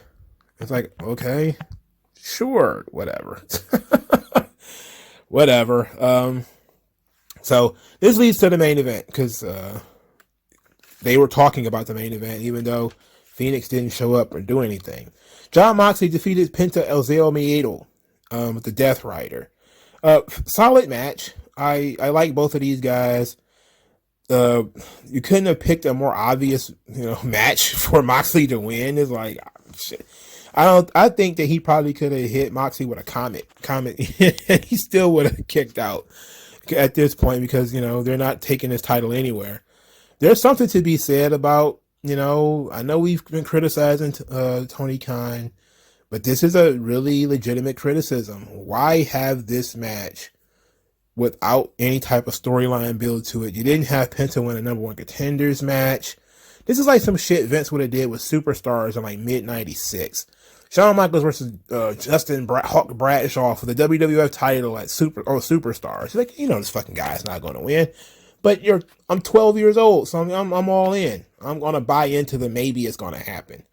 It's like, okay, sure, whatever. Whatever. So, this leads to the main event, because they were talking about the main event, even though Phoenix didn't show up or do anything. Jon Moxley defeated Penta El Zero Miedo with the Death Rider. Solid match. I like both of these guys. You couldn't have picked a more obvious, match for Moxley to win. It's like, shit. I think that he probably could have hit Moxley with a comet, and he still would have kicked out at this point because, they're not taking this title anywhere. There's something to be said about, I know we've been criticizing Tony Khan, but this is a really legitimate criticism. Why have this match without any type of storyline build to it? You didn't have Penta win a number one contenders match. This is like some shit Vince would have did with Superstars in like mid-96. Shawn Michaels versus Justin Hawk Bradshaw for the WWF title at Superstars. Like, this fucking guy's not going to win. But I'm 12 years old, so I'm all in. I'm going to buy into the maybe it's going to happen.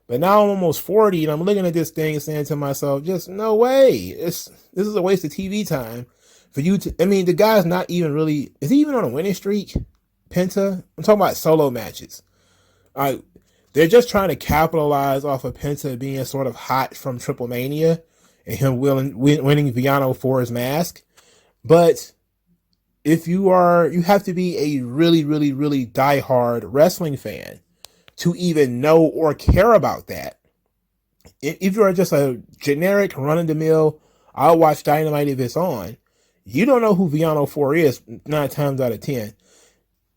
But now I'm almost 40, and I'm looking at this thing and saying to myself, just no way. This is a waste of TV time for you to. I mean, the guy's not even really. Is he even on a winning streak? Penta? I'm talking about solo matches. They're just trying to capitalize off of Penta being sort of hot from Triple Mania and him winning Villano for his mask. But if you have to be a really, really, really diehard wrestling fan to even know or care about that. If you are just a generic run-of-the-mill, I'll watch Dynamite if it's on, you don't know who Villano 4 is 9 times out of 10.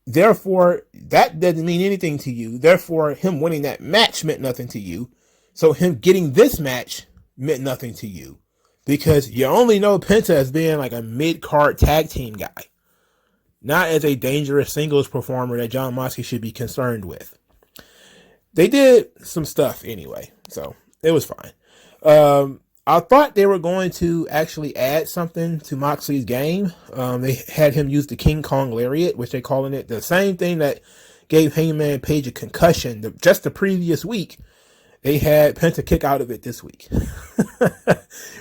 Therefore, that doesn't mean anything to you. Therefore, him winning that match meant nothing to you. So him getting this match meant nothing to you. Because you only know Penta as being like a mid-card tag team guy. Not as a dangerous singles performer that Jon Moxley should be concerned with. They did some stuff anyway, so it was fine. I thought they were going to actually add something to Moxley's game. They had him use the King Kong Lariat, which they're calling it the same thing that gave Hangman Page a concussion just the previous week. They had Penta kick out of it this week.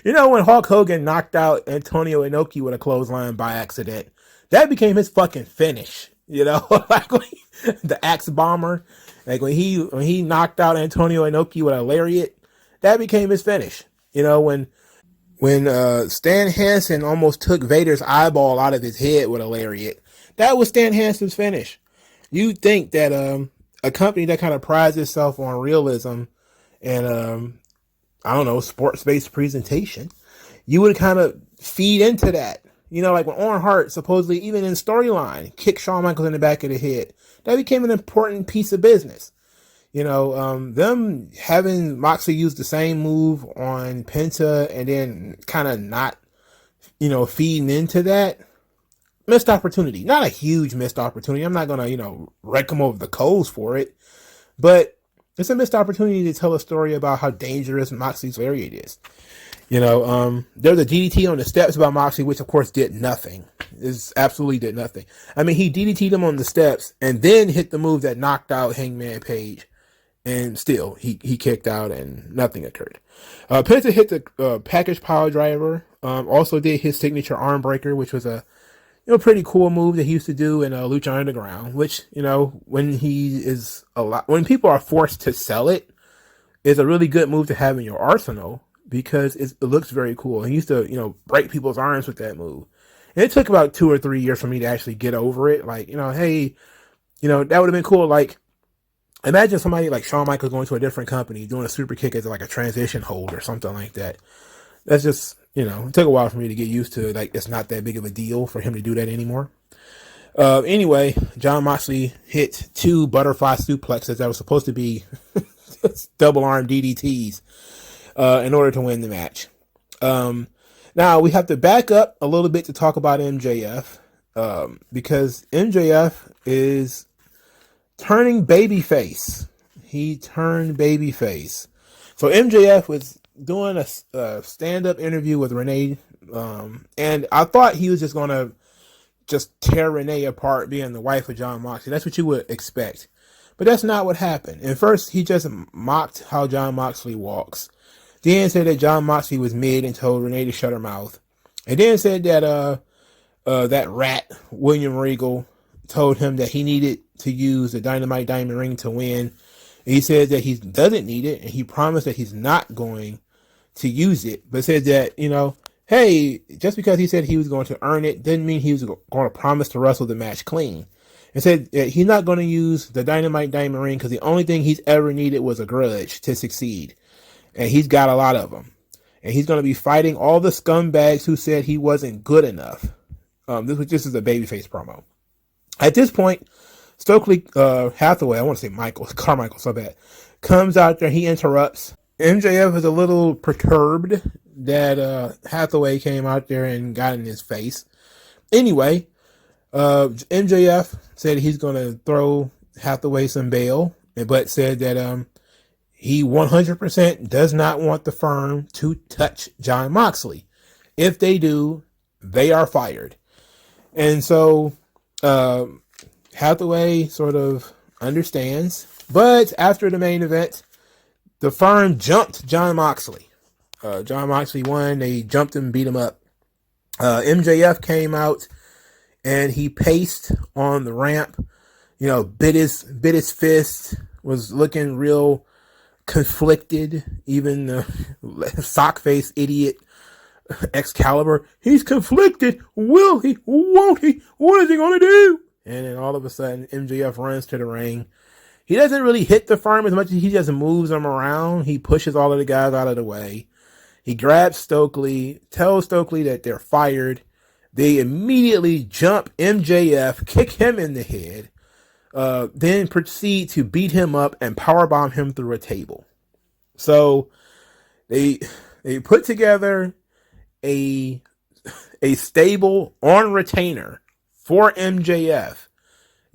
When Hulk Hogan knocked out Antonio Inoki with a clothesline by accident, that became his fucking finish. Like the Axe Bomber. Like when he knocked out Antonio Inoki with a lariat, that became his finish. When Stan Hansen almost took Vader's eyeball out of his head with a lariat, that was Stan Hansen's finish. You'd think that a company that kind of prides itself on realism and sports-based presentation, you would kind of feed into that. Like when Owen Hart supposedly, even in storyline, kicked Shawn Michaels in the back of the head. That became an important piece of business. Them having Moxley use the same move on Penta and then kind of not, feeding into that. Missed opportunity. Not a huge missed opportunity. I'm not going to, wreck them over the coals for it. But it's a missed opportunity to tell a story about how dangerous Moxley's lariat is. There was a DDT on the steps by Moxley, which of course did nothing. It absolutely did nothing. I mean, he DDT'd him on the steps and then hit the move that knocked out Hangman Page. And still, he kicked out and nothing occurred. Penta hit the package power driver. Also did his signature arm breaker, which was a pretty cool move that he used to do in Lucha Underground. Which when when people are forced to sell it, is a really good move to have in your arsenal because it looks very cool. He used to break people's arms with that move. And it took about 2 or 3 years for me to actually get over it. Like hey, that would have been cool. Like, imagine somebody like Shawn Michaels going to a different company, doing a super kick as like a transition hold or something like that. That's just, it took a while for me to get used to. Like, it's not that big of a deal for him to do that anymore. Anyway, Jon Moxley hit 2 butterfly suplexes that were supposed to be double arm DDTs in order to win the match. Now, we have to back up a little bit to talk about MJF because MJF is turning babyface. He turned babyface. So MJF was doing a stand-up interview with Renee, and I thought he was just going to tear Renee apart being the wife of Jon Moxley. That's what you would expect. But that's not what happened. And first, he just mocked how Jon Moxley walks. Then said that Jon Moxley was mid and told Renee to shut her mouth. And then said that that rat, William Regal, told him that he needed to use the Dynamite Diamond Ring to win. And he said that he doesn't need it, and he promised that he's not going to use it, but said that, hey, just because he said he was going to earn it didn't mean he was going to promise to wrestle the match clean. And said that he's not going to use the Dynamite Diamond Ring because the only thing he's ever needed was a grudge to succeed. And he's got a lot of them. And he's going to be fighting all the scumbags who said he wasn't good enough. This is a babyface promo. At this point, Stokely Hathaway, I want to say Carmichael, so bad, comes out there. He interrupts. MJF is a little perturbed that Hathaway came out there and got in his face. Anyway, MJF said he's going to throw Hathaway some bail, but said that he 100% does not want the firm to touch Jon Moxley. If they do, they are fired. And so Hathaway sort of understands. But after the main event, the firm jumped Jon Moxley. Jon Moxley won. They jumped him, beat him up. MJF came out and he paced on the ramp. Bit his fist. Was looking real conflicted. Even the sock face idiot Excalibur. He's conflicted. Will he? Won't he? What is he going to do? And then all of a sudden, MJF runs to the ring. He doesn't really hit the firm as much as he just moves them around. He pushes all of the guys out of the way. He grabs Stokely, tells Stokely that they're fired. They immediately jump MJF, kick him in the head, then proceed to beat him up and powerbomb him through a table. So they put together a stable on retainer for MJF,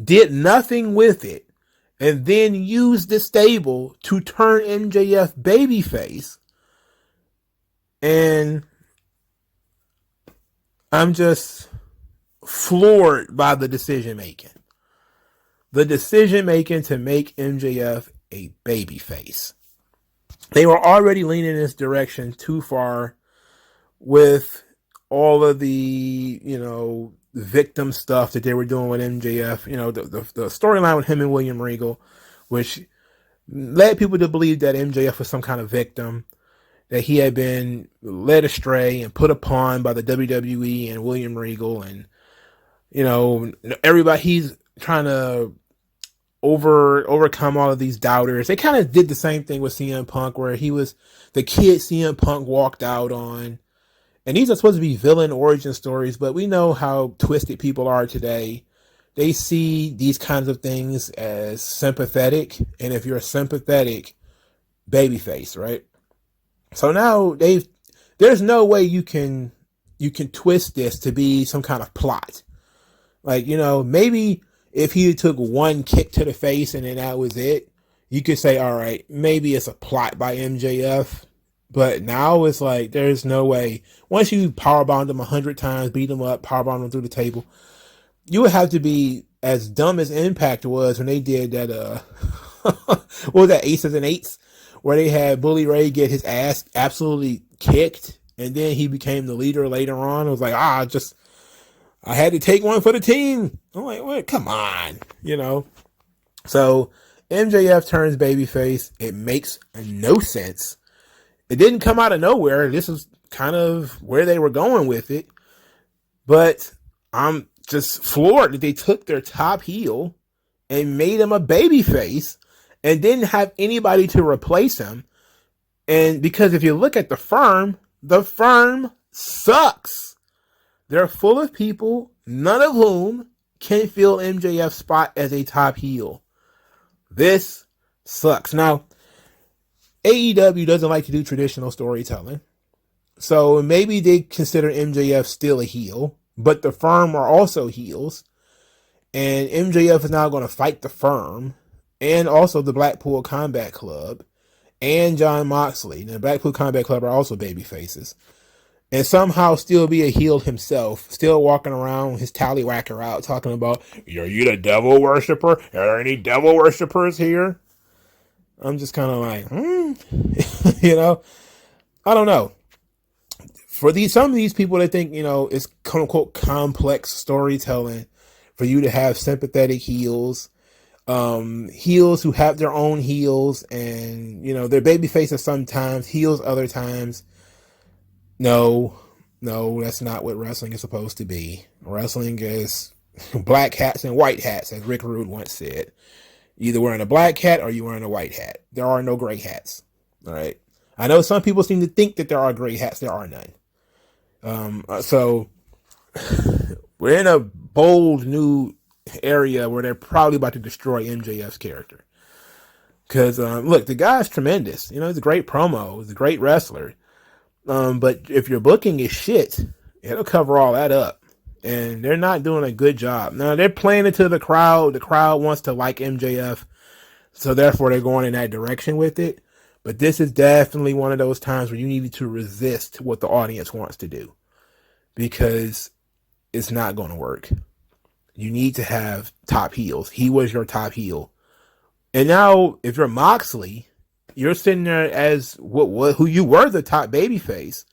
did nothing with it, and then used the stable to turn MJF babyface. And I'm just floored by the decision making. The decision making to make MJF a babyface. They were already leaning in this direction too far with all of the, victim stuff that they were doing with MJF. The storyline with him and William Regal, which led people to believe that MJF was some kind of victim, that he had been led astray and put upon by the WWE and William Regal. And, everybody, he's trying to overcome all of these doubters. They kind of did the same thing with CM Punk, where he was the kid CM Punk walked out on. And these are supposed to be villain origin stories, but we know how twisted people are today. They see these kinds of things as sympathetic, and if you're a sympathetic, babyface, right? So now there's no way you can twist this to be some kind of plot. Like, maybe if he took one kick to the face and then that was it, you could say, all right, maybe it's a plot by MJF. But now it's like, there's no way. Once you powerbomb them 100 times, beat them up, powerbomb them through the table, you would have to be as dumb as Impact was when they did that, what was that, Aces and Eights? Where they had Bully Ray get his ass absolutely kicked, and then he became the leader later on. It was like, I had to take one for the team. I'm like, what? Come on, So MJF turns babyface. It makes no sense. It didn't come out of nowhere. This is kind of where they were going with it. But I'm just floored that they took their top heel and made him a babyface and didn't have anybody to replace him. And because if you look at the firm sucks. They're full of people, none of whom can fill MJF's spot as a top heel. This sucks. Now, AEW doesn't like to do traditional storytelling. So maybe they consider MJF still a heel, but the firm are also heels. And MJF is now going to fight the firm and also the Blackpool Combat Club and Jon Moxley. And the Blackpool Combat Club are also baby faces. And somehow still be a heel himself, still walking around with his tallywhacker out talking about, are you the devil worshiper? Are there any devil worshippers here? I'm just kind of like, I don't know. For some of these people, they think, it's quote unquote complex storytelling for you to have sympathetic heels, heels who have their own heels, and, they're baby faces sometimes, heels other times. No, that's not what wrestling is supposed to be. Wrestling is black hats and white hats, as Rick Rude once said. Either wearing a black hat or you're wearing a white hat. There are no gray hats. All right. I know some people seem to think that there are gray hats. There are none. So we're in a bold new area where they're probably about to destroy MJF's character. Because, look, the guy's tremendous. He's a great promo. He's a great wrestler. But if your booking is shit, it'll cover all that up. And they're not doing a good job. Now, they're playing it to the crowd. The crowd wants to like MJF. So, therefore, they're going in that direction with it. But this is definitely one of those times where you need to resist what the audience wants to do. Because it's not going to work. You need to have top heels. He was your top heel. And now, if you're Moxley, you're sitting there as who you were, the top babyface.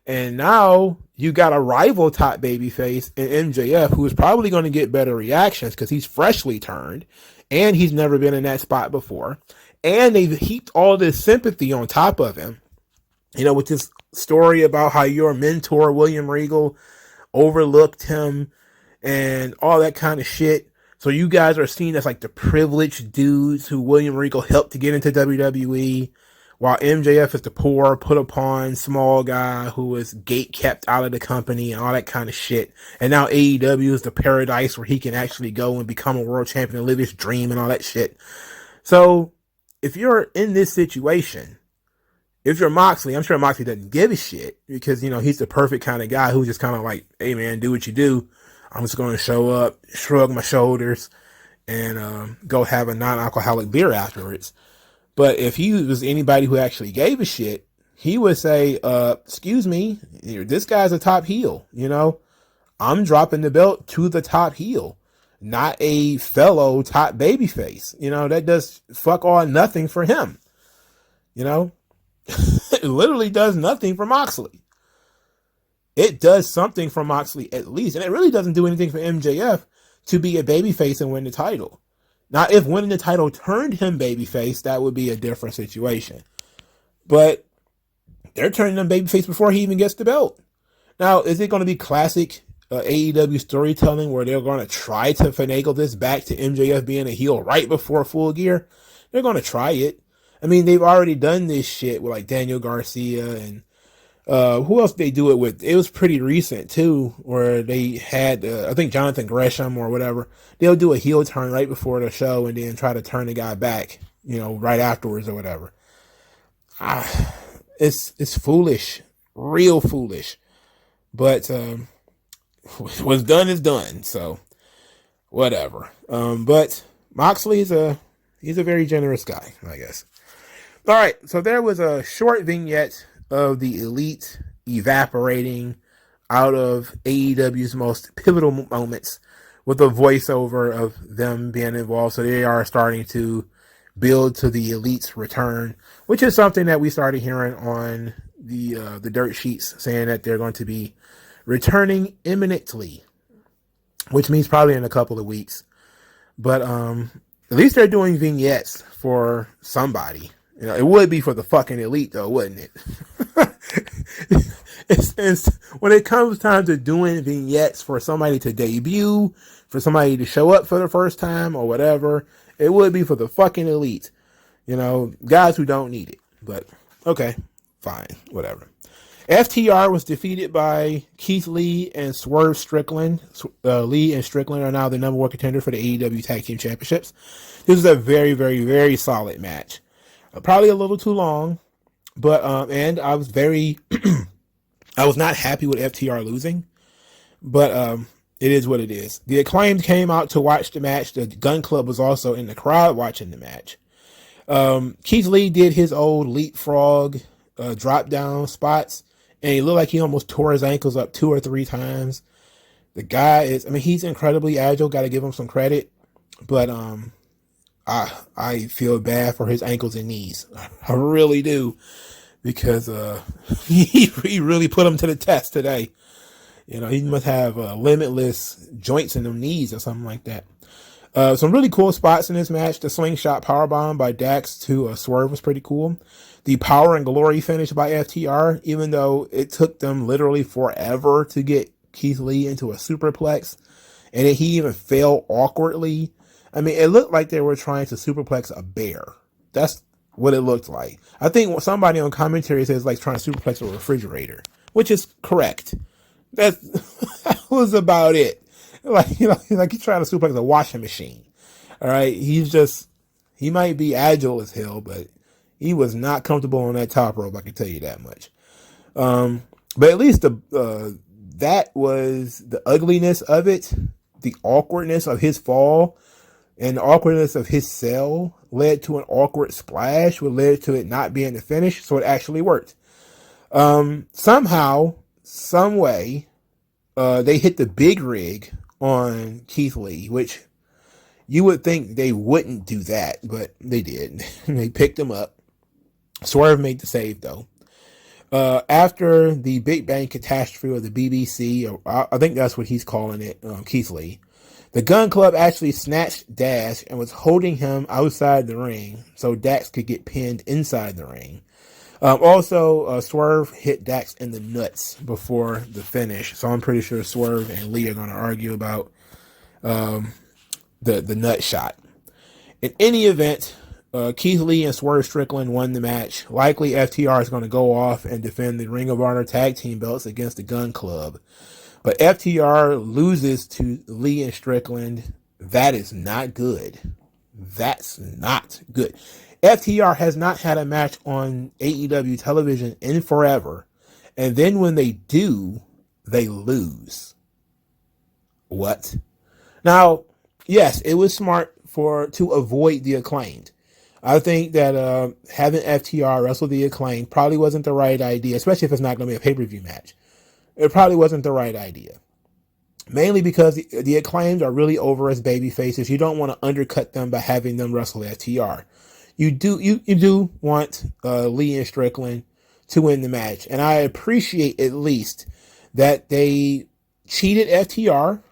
And now you got a rival top babyface in MJF, who is probably going to get better reactions because he's freshly turned and he's never been in that spot before. And they've heaped all this sympathy on top of him, with this story about how your mentor, William Regal, overlooked him and all that kind of shit. So you guys are seen as like the privileged dudes who William Regal helped to get into WWE, while MJF is the poor, put upon small guy who was gate kept out of the company and all that kind of shit. And now AEW is the paradise where he can actually go and become a world champion and live his dream and all that shit. So if you're in this situation, if you're Moxley, I'm sure Moxley doesn't give a shit because, he's the perfect kind of guy who's just kind of like, hey man, do what you do. I'm just going to show up, shrug my shoulders, and go have a non-alcoholic beer afterwards. But if he was anybody who actually gave a shit, he would say, excuse me, this guy's a top heel, I'm dropping the belt to the top heel, not a fellow top babyface. That does fuck all nothing for him. It literally does nothing for Moxley. It does something for Moxley at least. And it really doesn't do anything for MJF to be a babyface and win the title. Now, if winning the title turned him babyface, that would be a different situation. But they're turning him babyface before he even gets the belt. Now, is it going to be classic AEW storytelling where they're going to try to finagle this back to MJF being a heel right before Full Gear? They're going to try it. I mean, they've already done this shit with like Daniel Garcia and who else did they do it with? It was pretty recent too, where they had, I think Jonathan Gresham or whatever. They'll do a heel turn right before the show and then try to turn the guy back, right afterwards or whatever. It's foolish, real foolish. But what's done is done, so whatever. But Moxley's he's a very generous guy, I guess. All right, so there was a short vignette of the Elite evaporating out of AEW's most pivotal moments with a voiceover of them being involved. So they are starting to build to the Elite's return, which is something that we started hearing on the dirt sheets, saying that they're going to be returning imminently, which means probably in a couple of weeks. But at least they're doing vignettes for somebody. You know, it would be for the fucking Elite, though, wouldn't it? When it comes time to doing vignettes for somebody to debut, for somebody to show up for the first time or whatever, it would be for the fucking Elite. You know, guys who don't need it. But, okay, fine, whatever. FTR was defeated by Keith Lee and Swerve Strickland. Lee and Strickland are now the number one contender for the AEW Tag Team Championships. This is a very, very, very solid match. Probably a little too long, but and I was very, I was not happy with FTR losing, but it is what it is. The Acclaimed came out to watch the match. The Gun Club was also in the crowd watching the match. Keith Lee did his old leapfrog drop down spots, and he looked like he almost tore his ankles up 2 or 3 times. The guy is, I mean, he's incredibly agile. Got to give him some credit, but I feel bad for his ankles and knees. I really do, because he really put him to the test today. You know, he must have limitless joints in them knees or something like that. Some really cool spots in this match. The slingshot powerbomb by Dax to Swerve was pretty cool. The Power and Glory finish by FTR, even though it took them literally forever to get Keith Lee into a superplex, and he even fell awkwardly. I mean, it looked like they were trying to superplex a bear. That's what it looked like. I think somebody on commentary says like trying to superplex a refrigerator, which is correct. That was about it. Like, you know, like he's trying to suplex a washing machine. All right. He might be agile as hell, but he was not comfortable on that top rope. I can tell you that much. But at least that was the ugliness of it. The awkwardness of his fall and the awkwardness of his sell led to an awkward splash, which led to it not being the finish. So it actually worked. Somehow, some way, they hit the big rig on Keith Lee, which you would think they wouldn't do that, but they did. They picked him up. Swerve made the save, though. After the Big Bang Catastrophe, or the BBC, or I think that's what he's calling it, Keith Lee, the Gun Club actually snatched Dax and was holding him outside the ring so Dax could get pinned inside the ring. Also, Swerve hit Dax in the nuts before the finish, so I'm pretty sure Swerve and Lee are going to argue about the nut shot. In any event, Keith Lee and Swerve Strickland won the match. Likely FTR is going to go off and defend the Ring of Honor tag team belts against the Gun Club. But FTR loses to Lee and Strickland. That is not good. That's not good. FTR has not had a match on AEW television in forever. And then when they do, they lose. What? Now, yes, it was smart to avoid the Acclaimed. I think that having FTR wrestle the Acclaimed probably wasn't the right idea, especially if it's not going to be a pay-per-view match. It probably wasn't the right idea. Mainly because the Acclaimed are really over as babyfaces. You don't want to undercut them by having them wrestle FTR. You do want Lee and Strickland to win the match. And I appreciate at least that they cheated FTR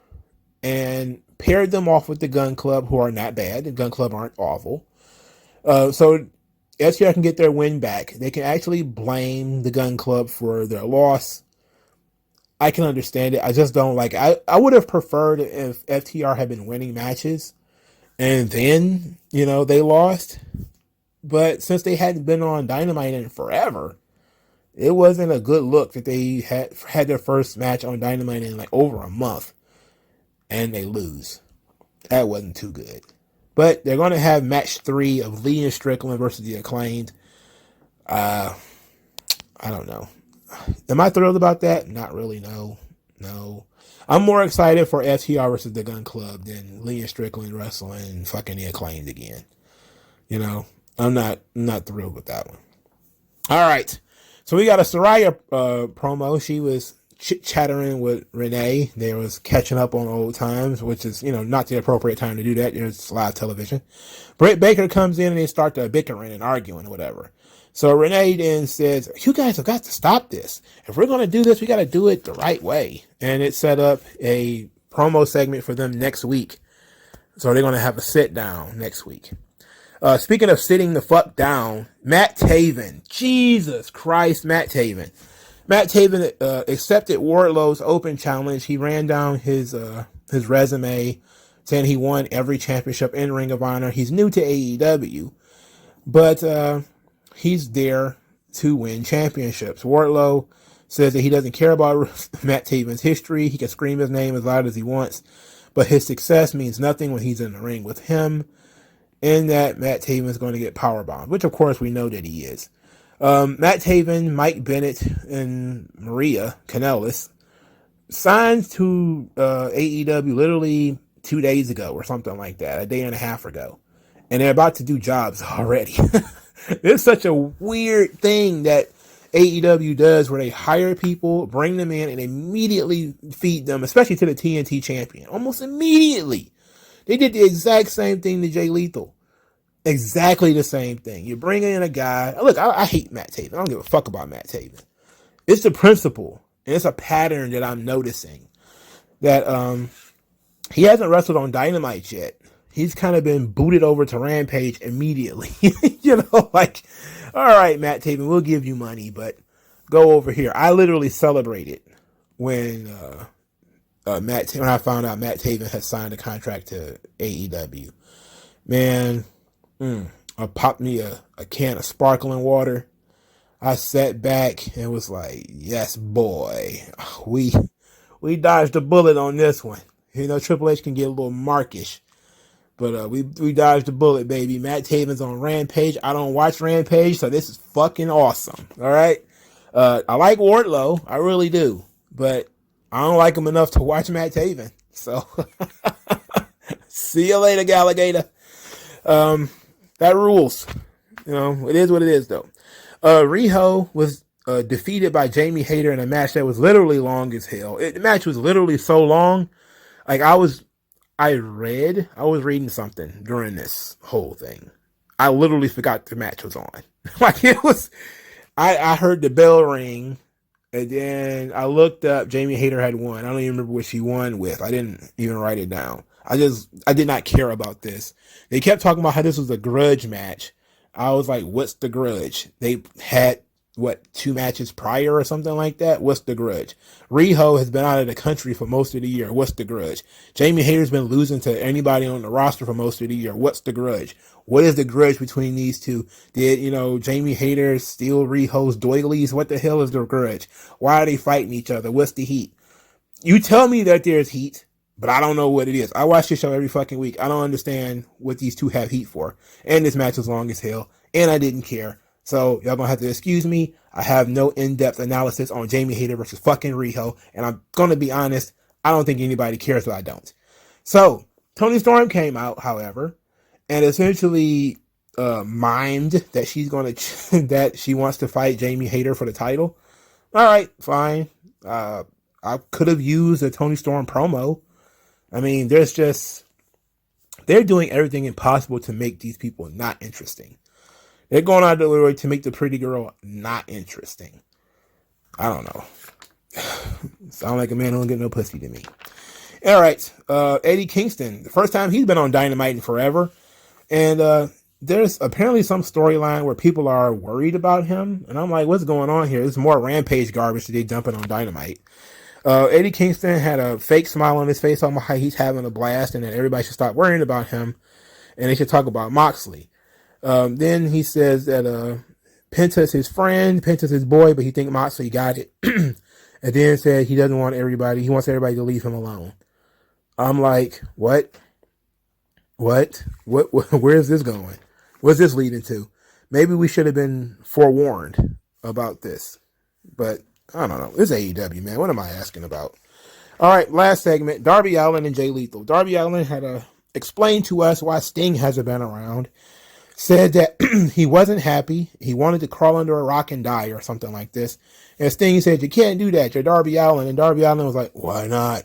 and paired them off with the Gun Club, who are not bad. The Gun Club aren't awful. So FTR can get their win back. They can actually blame the Gun Club for their loss. I can understand it. I just don't like it. I would have preferred if FTR had been winning matches and then, you know, they lost. But since they hadn't been on Dynamite in forever, it wasn't a good look that they had their first match on Dynamite in like over a month and they lose. That wasn't too good. But they're going to have match 3 of Lee and Strickland versus the Acclaimed. I don't know. Am I thrilled about that? Not really, no. I'm more excited for FTR versus the Gun Club than Lee and Strickland wrestling fucking the Acclaimed again. You know, I'm not thrilled with that one. All right. So we got a Soraya promo. She was chit-chattering with Renee. They was catching up on old times, which is, not the appropriate time to do that. It's live television. Britt Baker comes in and they start bickering and arguing or whatever. So Renee then says, you guys have got to stop this. If we're going to do this, we got to do it the right way. And it set up a promo segment for them next week. So they're going to have a sit down next week. Speaking of sitting the fuck down, Matt Taven. Jesus Christ, Matt Taven. Matt Taven accepted Wardlow's open challenge. He ran down his resume, saying he won every championship in Ring of Honor. He's new to AEW, but he's there to win championships. Wardlow says that he doesn't care about Matt Taven's history. He can scream his name as loud as he wants, but his success means nothing when he's in the ring with him. And that Matt Taven is going to get powerbombed, which of course we know that he is. Matt Taven, Mike Bennett, and Maria Kanellis signed to AEW literally 2 days ago or something like that, a day and a half ago. And they're about to do jobs already. It's such a weird thing that AEW does where they hire people, bring them in, and immediately feed them, especially to the TNT champion. Almost immediately. They did the exact same thing to Jay Lethal. Exactly the same thing. You bring in a guy. Look, I hate Matt Taven. I don't give a fuck about Matt Taven. It's the principle. And it's a pattern that I'm noticing. That he hasn't wrestled on Dynamite yet. He's kind of been booted over to Rampage immediately. All right, Matt Taven, we'll give you money, but go over here. I literally celebrated when when I found out Matt Taven had signed a contract to AEW. Man, I popped me a can of sparkling water. I sat back and was like, yes, boy, we dodged a bullet on this one. Triple H can get a little markish, but we dodged a bullet, baby. Matt Taven's on Rampage. I don't watch Rampage, so this is fucking awesome. All right. I like Wardlow. I really do, but I don't like him enough to watch Matt Taven. So see you later, Galligator. That rules. It is what it is, though. Riho was defeated by Jamie Hayter in a match that was literally long as hell. The match was literally so long. Like I was reading something during this whole thing. I literally forgot the match was on. I heard the bell ring. And then I looked up, Jamie Hayter had won. I don't even remember what she won with. I didn't even write it down. I did not care about this. They kept talking about how this was a grudge match. I was like, what's the grudge? They had, 2 matches prior or something like that? What's the grudge? Riho has been out of the country for most of the year. What's the grudge? Jamie Hayter's been losing to anybody on the roster for most of the year. What's the grudge? What is the grudge between these two? Did, Jamie Hayter steal Riho's doilies? What the hell is the grudge? Why are they fighting each other? What's the heat? You tell me that there's heat, but I don't know what it is. I watch this show every fucking week. I don't understand what these two have heat for. And this match was long as hell, and I didn't care. So y'all gonna have to excuse me. I have no in-depth analysis on Jamie Hayter versus fucking Riho, and I'm gonna be honest, I don't think anybody cares, but I don't. So Toni Storm came out, however, and essentially mimed that she's gonna that she wants to fight Jamie Hayter for the title. All right, fine. I could have used a Toni Storm promo. I mean, they're doing everything impossible to make these people not interesting. They're going out of their way to make the pretty girl not interesting. I don't know. Sound like a man who don't get no pussy to me. All right. Eddie Kingston. The first time he's been on Dynamite in forever. And there's apparently some storyline where people are worried about him. And I'm like, what's going on here? There's more Rampage garbage that they dumping on Dynamite. Eddie Kingston had a fake smile on his face, talking about how he's having a blast and that everybody should stop worrying about him. And they should talk about Moxley. Then he says that Penta's his friend, Penta's his boy, but he think Moxley got it. And then said he doesn't want everybody, he wants everybody to leave him alone. I'm like, what? Where is this going? What's this leading to? Maybe we should have been forewarned about this. But I don't know. It's AEW, man. What am I asking about? All right, last segment, Darby Allin and Jay Lethal. Darby Allin had explained to us why Sting hasn't been around. said that he wasn't happy. He wanted to crawl under a rock and die or something like this. And Sting said, "You can't do that. You're Darby Allin." And Darby Allin was like, "Why not?"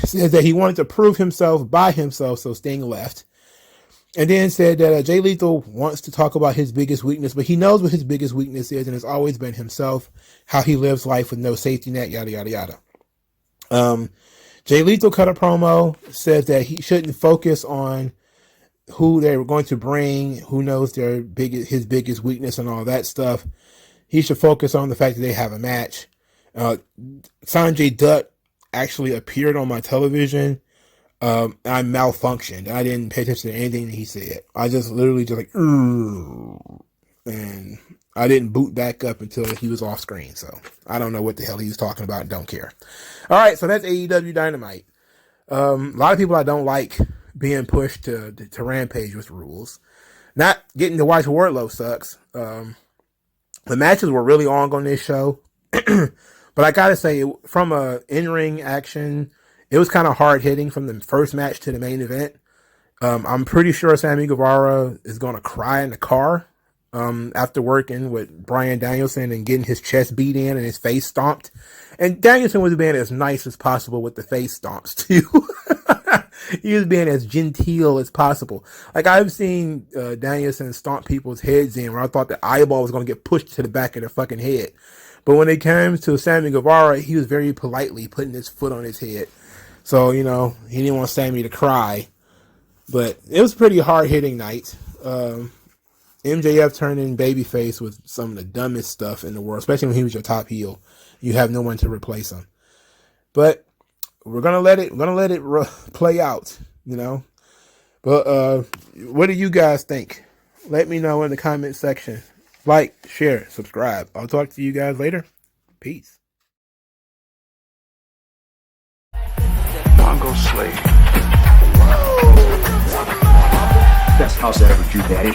Said that he wanted to prove himself by himself, so Sting left. And then said that Jay Lethal wants to talk about his biggest weakness, but he knows what his biggest weakness is, and it's always been himself, how he lives life with no safety net, yada, yada, yada. Jay Lethal cut a promo, says that he shouldn't focus on who they were going to bring, who knows his biggest weakness and all that stuff. He should focus on the fact that they have a match. Sanjay Dutt actually appeared on my television. I malfunctioned. I didn't pay attention to anything that he said. I just literally just like, and I didn't boot back up until he was off screen. So I don't know what the hell he was talking about. Don't care. All right. So that's AEW Dynamite. A lot of people I don't like being pushed to Rampage with rules. Not getting to watch Wardlow sucks. The matches were really on this show. But I gotta say, from a in-ring action, it was kind of hard-hitting from the first match to the main event. I'm pretty sure Sammy Guevara is going to cry in the car after working with Bryan Danielson and getting his chest beat in and his face stomped. And Danielson was being as nice as possible with the face stomps, too. He was being as genteel as possible. Like, I've seen Danielson stomp people's heads in where I thought the eyeball was going to get pushed to the back of their fucking head. But when it came to Sammy Guevara, he was very politely putting his foot on his head. So, he didn't want Sammy to cry. But it was a pretty hard-hitting night. MJF turning babyface with some of the dumbest stuff in the world, especially when he was your top heel. You have no one to replace him. But we're gonna let it play out, But what do you guys think? Let me know in the comment section. Like, share, subscribe. I'll talk to you guys later. Peace. MongoSlade. Best house I ever drew, Daddy.